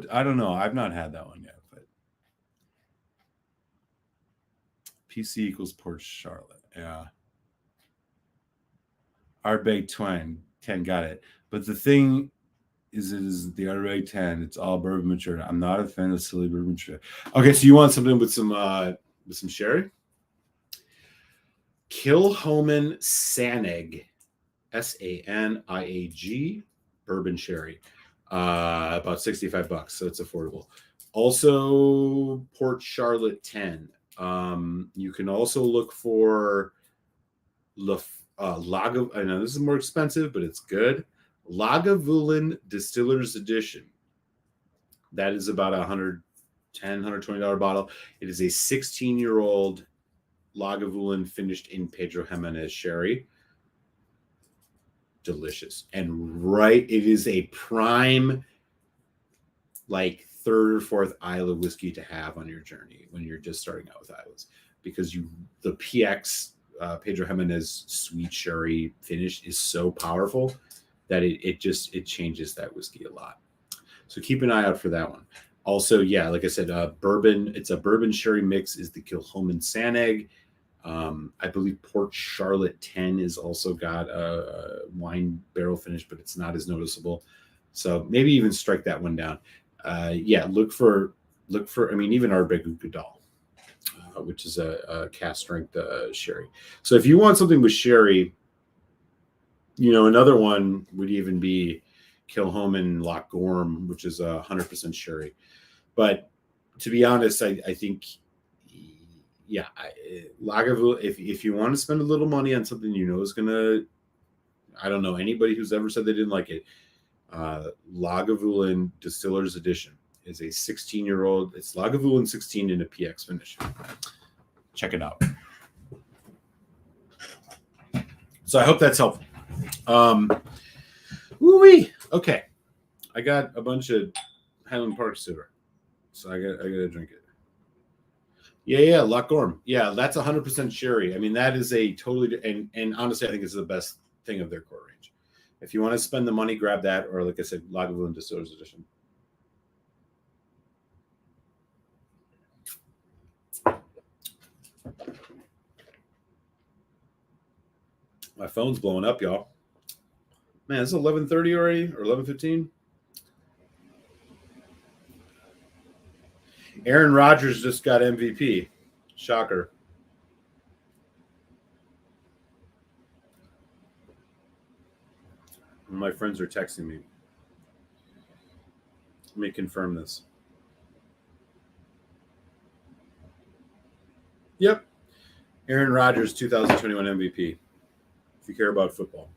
I've not had that one yet. But PC equals Port Charlotte. Yeah. Ardbeg 10. Got it. But the thing is, it is the Ardbeg 10. It's all bourbon mature. I'm not a fan of silly bourbon mature. Okay, so you want something with some sherry? Kilchoman Sanig, Saniag, bourbon sherry, about $65, so it's affordable. Also, Port Charlotte 10. You can also look for Lagavulin. I know this is more expensive, but it's good. Lagavulin Distiller's Edition. That is about $120 bottle. It is a 16-year-old Lagavulin finished in Pedro Jimenez sherry. Delicious. And it is a prime, like third or fourth Islay whiskey to have on your journey when you're just starting out with Islas, because the PX Pedro Jimenez sweet sherry finish is so powerful that it changes that whiskey a lot. So keep an eye out for that one. Also, yeah, like I said, bourbon. It's a bourbon sherry mix. Is the Kilchoman Saneg. I believe Port Charlotte 10 is also got a wine barrel finish, but it's not as noticeable. So maybe even strike that one down. Yeah, look for. I mean, even Ardbeg Ugadal, which is a cask strength sherry. So if you want something with sherry, another one would even be Kilchoman Loch Gorm, which is 100% sherry. But to be honest, I think, yeah, Lagavulin, if you want to spend a little money on something is going to, I don't know anybody who's ever said they didn't like it, Lagavulin Distiller's Edition is a 16-year-old. It's Lagavulin 16 in a PX finish. Check it out. So I hope that's helpful. Woo-wee. Okay. I got a bunch of Highland Park Cider. So I got to drink it. Yeah, Loch Gorm. Yeah, that's 100% sherry. I mean, that is a totally, and honestly, I think it's the best thing of their core range. If you want to spend the money, grab that, or like I said, Lagavulin Distiller's Edition. My phone's blowing up, y'all. Man, it's 11:30 already, or 11:15. Aaron Rodgers just got MVP. Shocker. My friends are texting me. Let me confirm this. Yep. Aaron Rodgers, 2021 MVP. If you care about football.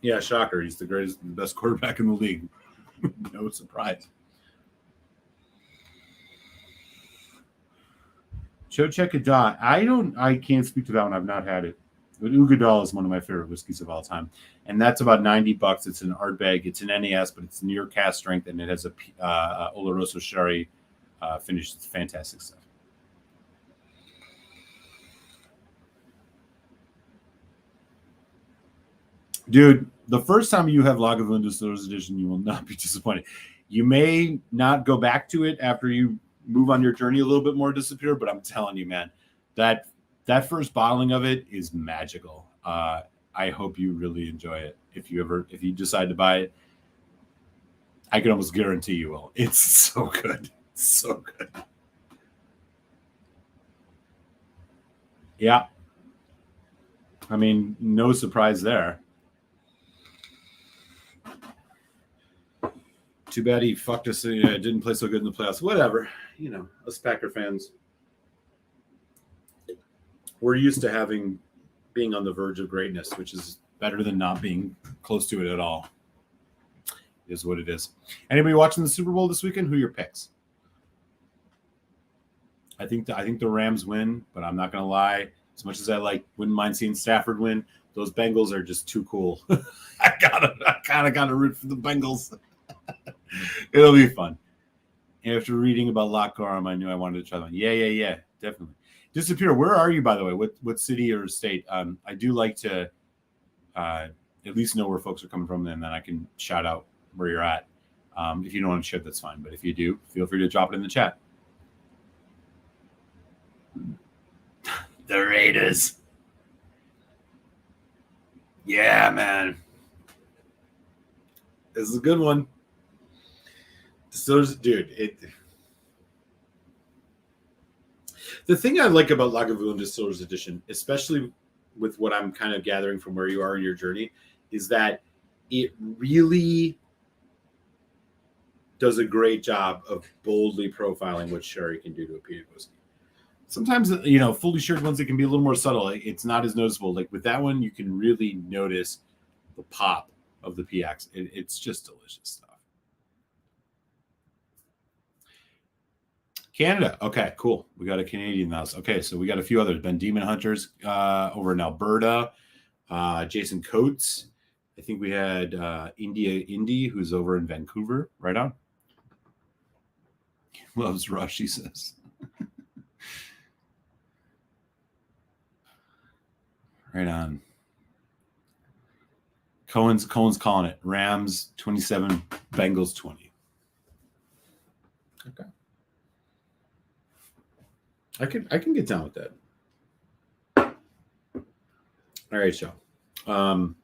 Yeah, shocker. He's the best quarterback in the league. No surprise. Chochek Adah. I can't speak to that one. I've not had it. But Ugadal is one of my favorite whiskeys of all time. And that's about $90. It's an Ardbeg. It's an NES, but it's near cask strength, and it has a Oloroso sherry finish. It's fantastic stuff. Dude, the first time you have Lagavulin Distiller's Edition, you will not be disappointed. You may not go back to it after you move on your journey a little bit more, disappear, but I'm telling you, man, that first bottling of it is magical. I hope you really enjoy it. If you decide to buy it, I can almost guarantee you will. It's so good. So good. Yeah. I mean, no surprise there. Too bad he fucked us. Didn't play so good in the playoffs. Whatever. Us Packer fans, we're used to being on the verge of greatness, which is better than not being close to it at all. It is what it is. Anybody watching the Super Bowl this weekend? Who are your picks? I think the Rams win, but I'm not going to lie. As much as I wouldn't mind seeing Stafford win, those Bengals are just too cool. I kind of got to root for the Bengals. It'll be fun. After reading about Loch Gorm, I knew I wanted to try that. Yeah, definitely. Disappear. Where are you, by the way? What city or state? I do like to at least know where folks are coming from, and then I can shout out where you're at. If you don't want to share, that's fine. But if you do, feel free to drop it in the chat. The Raiders. Yeah, man. This is a good one. Dude, the thing I like about Lagavulin Distiller's Edition, especially with what I'm kind of gathering from where you are in your journey, is that it really does a great job of boldly profiling what sherry can do to a peated whiskey. Sometimes, fully sherry ones, it can be a little more subtle. It's not as noticeable. Like with that one, you can really notice the pop of the PX. It's just delicious stuff. Canada. Okay, cool. We got a Canadian mouse. Okay, so we got a few others. Ben Demon Hunters over in Alberta. Jason Coates. I think we had Indy, who's over in Vancouver. Right on. Loves Rush, he says. Right on. Cohen's calling it. Rams 27, Bengals 20. Okay. I can get down with that. All right, so what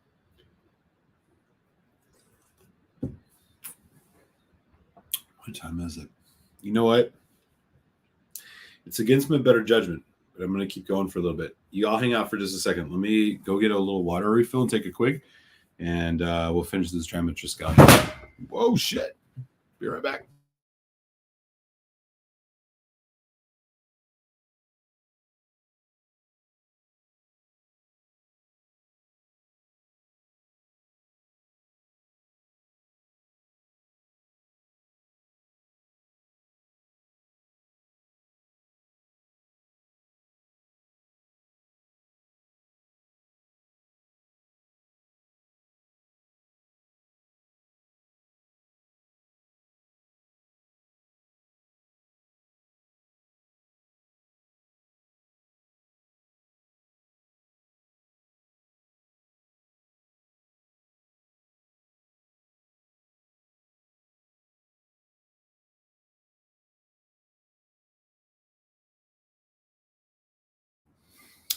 time is it? You know what? It's against my better judgment, but I'm going to keep going for a little bit. You all hang out for just a second. Let me go get a little water refill and take a quick, and we'll finish this dram of Triskelion. Whoa, shit. Be right back.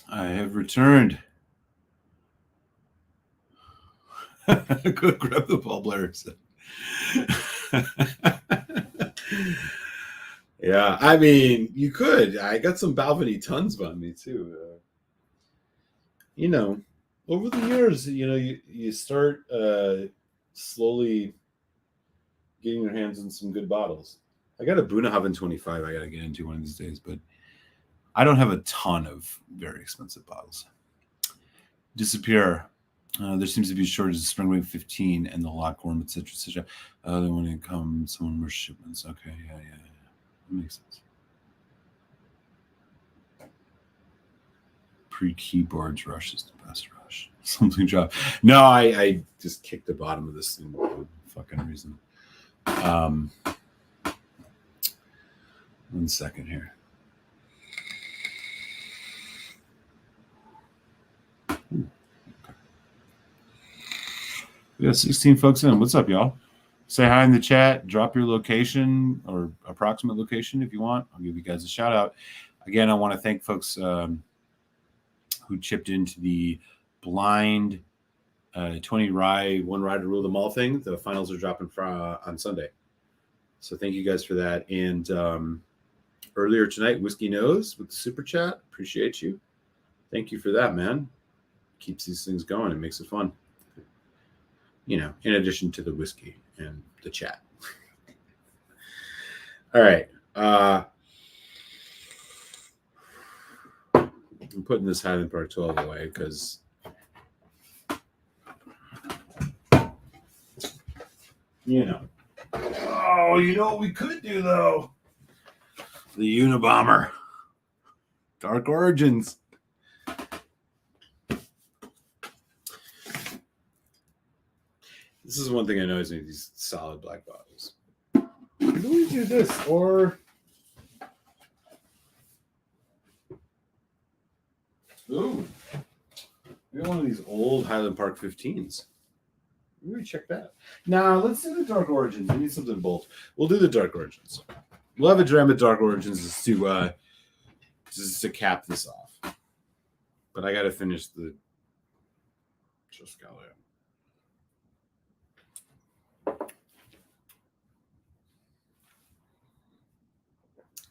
I have returned. Go grab the ball, Blair. Yeah, I mean, you could. I got some Balvenie tons by me too. You know, over the years, you start slowly getting your hands on some good bottles. I got a Bunahaven 25 I got to get into one of these days, but I don't have a ton of very expensive bottles. Disappear. There seems to be a shortage of Springwave 15 and the Lockworm, etc., etc. Then when it comes, someone more shipments. Okay, yeah. That makes sense. Pre-keyboards rush is the best rush. Something dropped. No, I just kicked the bottom of this thing for no fucking reason. 1 second here. Ooh, okay. We got 16 folks in. What's up, y'all? Say hi in the chat. Drop your location or approximate location if you want. I'll give you guys a shout out. Again, I want to thank folks who chipped into the blind 20 rye, one rye to rule them all thing. The finals are dropping on Sunday. So thank you guys for that. And earlier tonight, Whiskey Knows with the super chat. Appreciate you. Thank you for that, man. Keeps these things going. It makes it fun. In addition to the whiskey and the chat. All right. I'm putting this Highland Park 12 away because Oh, you know what we could do though? The Unabomber. Dark Origins. This is one thing I noticed in these solid black bottles. Do we do this or ooh, we got one of these old Highland Park 15s. Maybe check that. Now let's do the Dark Origins. We need something bold. We'll do the Dark Origins. We'll have a dram of Dark Origins just to cap this off. But I got to finish the Triskelion.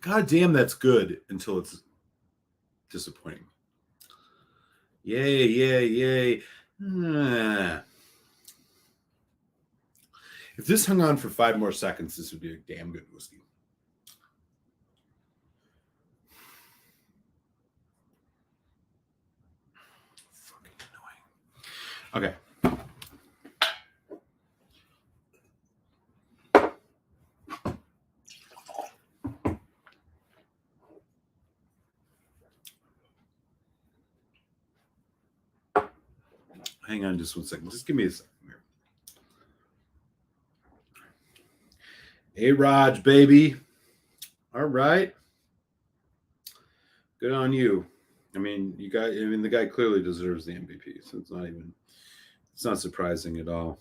God damn, that's good until it's disappointing. Yay. If this hung on for 5 more seconds, this would be a damn good whiskey. Fucking annoying. Okay. Hang on just 1 second. Just give me a second here. Hey, Raj, baby. All right. Good on you. The guy clearly deserves the MVP, so it's not surprising at all.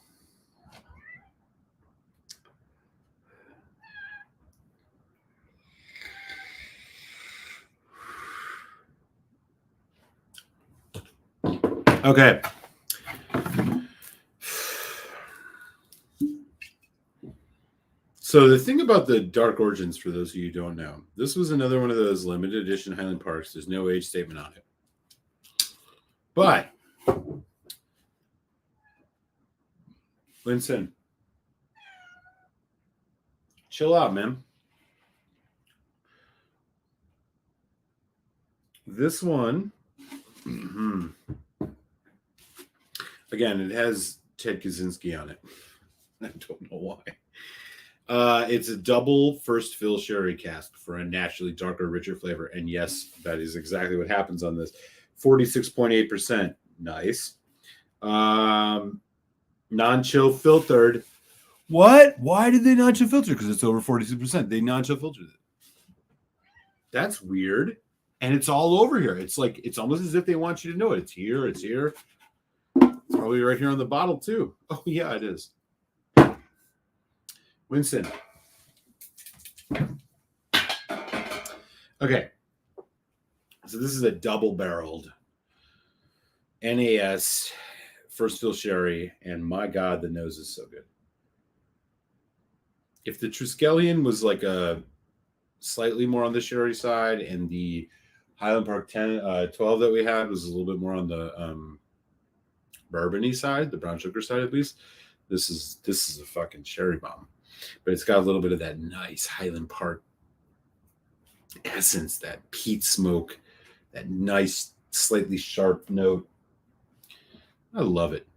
Okay. So the thing about the Dark Origins, for those of you who don't know, this was another one of those limited edition Highland Parks. There's no age statement on it. But, Winston, chill out, man. This one, again, it has Ted Kaczynski on it. I don't know why. It's a double first fill sherry cask for a naturally darker, richer flavor. And yes, that is exactly what happens on this. 46.8%. Nice. Non-chill filtered. What? Why did they non-chill filter? Because it's over 46%. They non-chill filtered it. That's weird. And it's all over here. It's like, it's almost as if they want you to know it. It's here. It's here. It's probably right here on the bottle too. Oh, yeah, it is. Winston. Okay. So this is a double-barreled NAS first fill sherry, and my God, the nose is so good. If the Triskelion was like a slightly more on the sherry side, and the Highland Park 12 that we had was a little bit more on the bourbony side, the brown sugar side at least, this is a fucking cherry bomb. But it's got a little bit of that nice Highland Park essence, that peat smoke, that nice, slightly sharp note. I love it.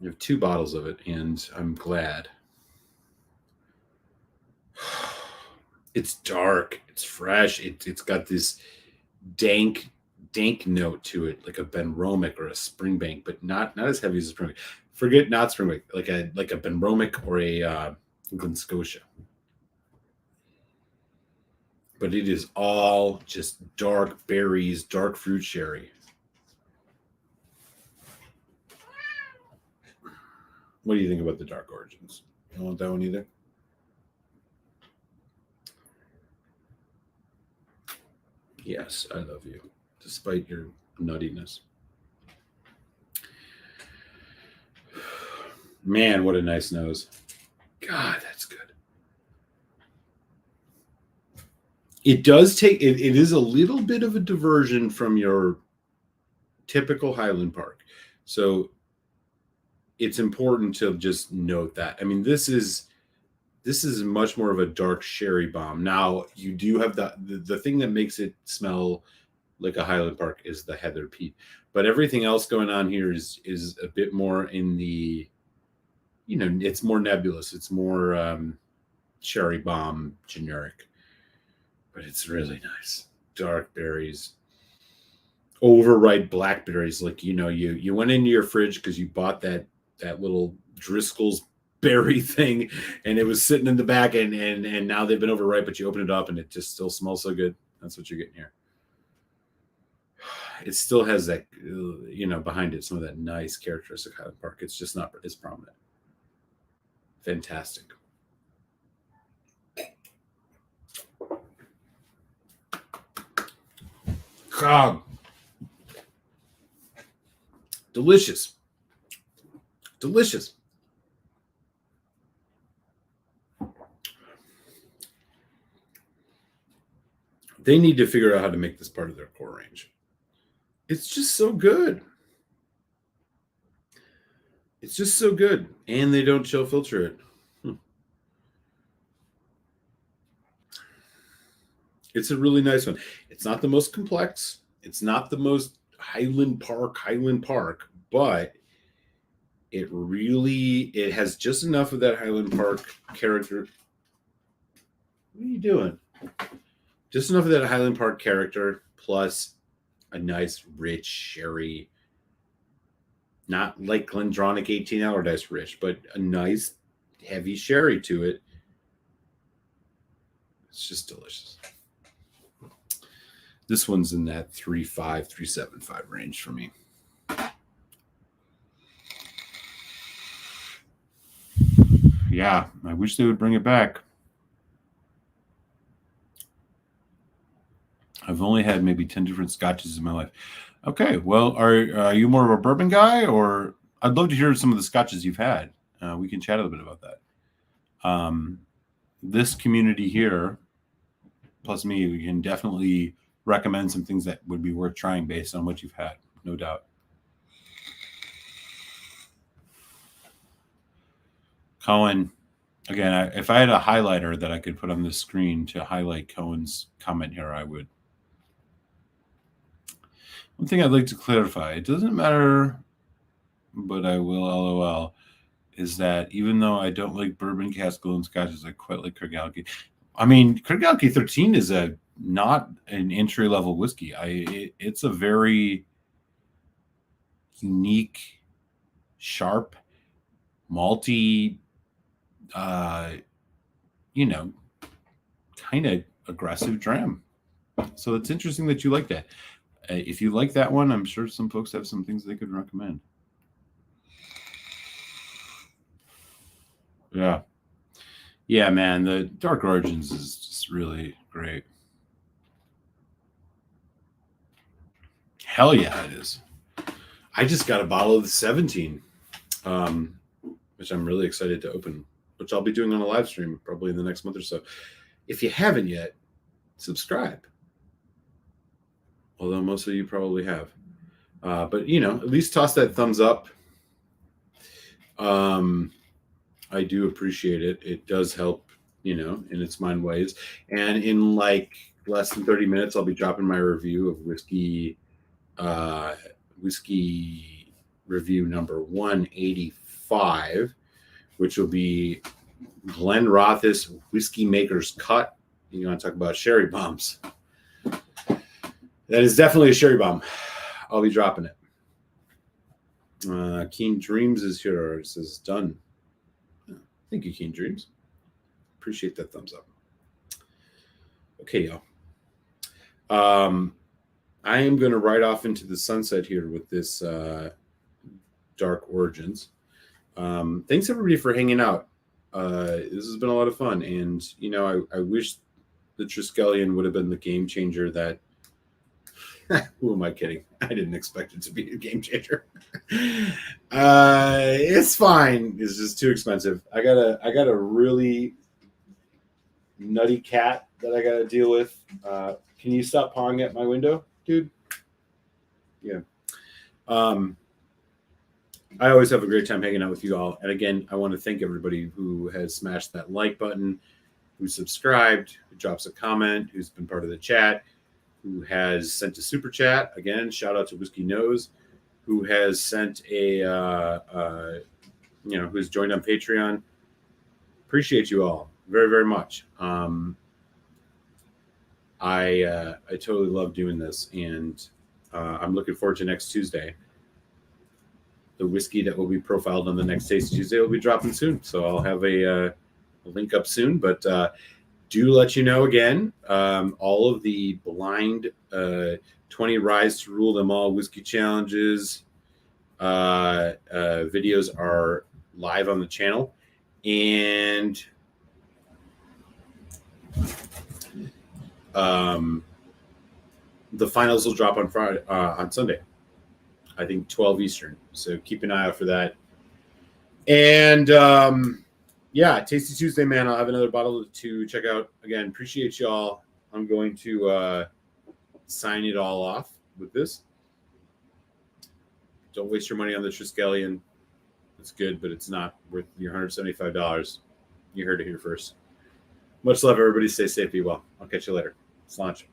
I have 2 bottles of it, and I'm glad. It's dark. It's fresh. It's got this dank note to it, like a Benromic or a Springbank, but not as heavy as a Springbank. Forget not Springbank, like a Benromic or a Glen Scotia. But it is all just dark berries, dark fruit sherry. What do you think about the Dark Origins? You don't want that one either? Yes, I love you, despite your nuttiness. Man, what a nice nose. God, that's good. It does take, it is a little bit of a diversion from your typical Highland Park. So it's important to just note that. I mean, this is much more of a dark sherry bomb. Now, you do have the thing that makes it smell like a Highland Park is the heather peat. But everything else going on here is a bit more in the, you know, it's more nebulous. It's more cherry bomb generic. But it's really nice. Dark berries. Overripe blackberries. Like, you know, you went into your fridge because you bought that little Driscoll's berry thing, and it was sitting in the back, and now they've been overripe, but you open it up and it just still smells so good. That's what you're getting here. It still has that, you know, behind it, some of that nice characteristic Highland Park. It's just not as prominent. Fantastic. God. Delicious. Delicious. They need to figure out how to make this part of their core range. It's just so good. It's just so good. And they don't chill filter it. It's a really nice one. It's not the most complex. It's not the most Highland Park, but it has just enough of that Highland Park character. What are you doing? Just enough of that Highland Park character, plus a nice, rich sherry. Not like Glendronach 18 Allardyce rich, but a nice, heavy sherry to it. It's just delicious. This one's in that 3.5, 3.75 range for me. Yeah, I wish they would bring it back. I've only had maybe 10 different scotches in my life. Okay, well, are you more of a bourbon guy, or I'd love to hear some of the scotches you've had. We can chat a little bit about that. This community here, plus me, we can definitely recommend some things that would be worth trying based on what you've had, no doubt. Cohen, again, if I had a highlighter that I could put on the screen to highlight Cohen's comment here, I would. One thing I'd like to clarify, it doesn't matter, but I will LOL, is that even though I don't like bourbon, cask and scotches, I quite like Craigellachie. I mean, Craigellachie 13 is not an entry level whiskey. It's a very unique, sharp, malty, kind of aggressive dram. So it's interesting that you like that. If you like that one, I'm sure some folks have some things they could recommend. Yeah, man, the Dark Origins is just really great. Hell yeah, it is. I just got a bottle of the 17, which I'm really excited to open, which I'll be doing on a live stream probably in the next month or so. If you haven't yet, subscribe. Although most of you probably have. But, at least toss that thumbs up. I do appreciate it. It does help, in its mind ways. And in like less than 30 minutes, I'll be dropping my review of whiskey review number 185, which will be Glenrothes Whiskey Maker's Cut. You want to talk about sherry bombs. That is definitely a sherry bomb. I'll be dropping it. Keen Dreams is here. It says done. Thank you, Keen Dreams. Appreciate that thumbs up. Okay, y'all. I am going to ride off into the sunset here with this Dark Origins. Thanks, everybody, for hanging out. This has been a lot of fun. And, I wish the Triskelion would have been the game changer that who am I kidding? I didn't expect it to be a game changer. It's fine. It's just too expensive. I got a really nutty cat that I got to deal with. Can you stop pawing at my window, dude? Yeah. I always have a great time hanging out with you all. And again, I want to thank everybody who has smashed that like button, who subscribed, who drops a comment, who's been part of the chat, who has sent a super chat. Again, shout out to Whiskey Knows, who has sent who's joined on Patreon. Appreciate you all very, very much. I totally love doing this, and I'm looking forward to next Tuesday. The whiskey that will be profiled on the next Tasty Tuesday will be dropping soon, so I'll have a link up soon, but do let you know again, all of the blind 20 Rise to Rule Them All whiskey challenges videos are live on the channel. And the finals will drop on Friday, on Sunday, I think 12 Eastern. So keep an eye out for that. And yeah, Tasty Tuesday, man. I'll have another bottle to check out. Again, appreciate y'all. I'm going to sign it all off with this. Don't waste your money on the Triskelion. It's good, but it's not worth your $175. You heard it here first. Much love, everybody. Stay safe, be well. I'll catch you later. Sláinte.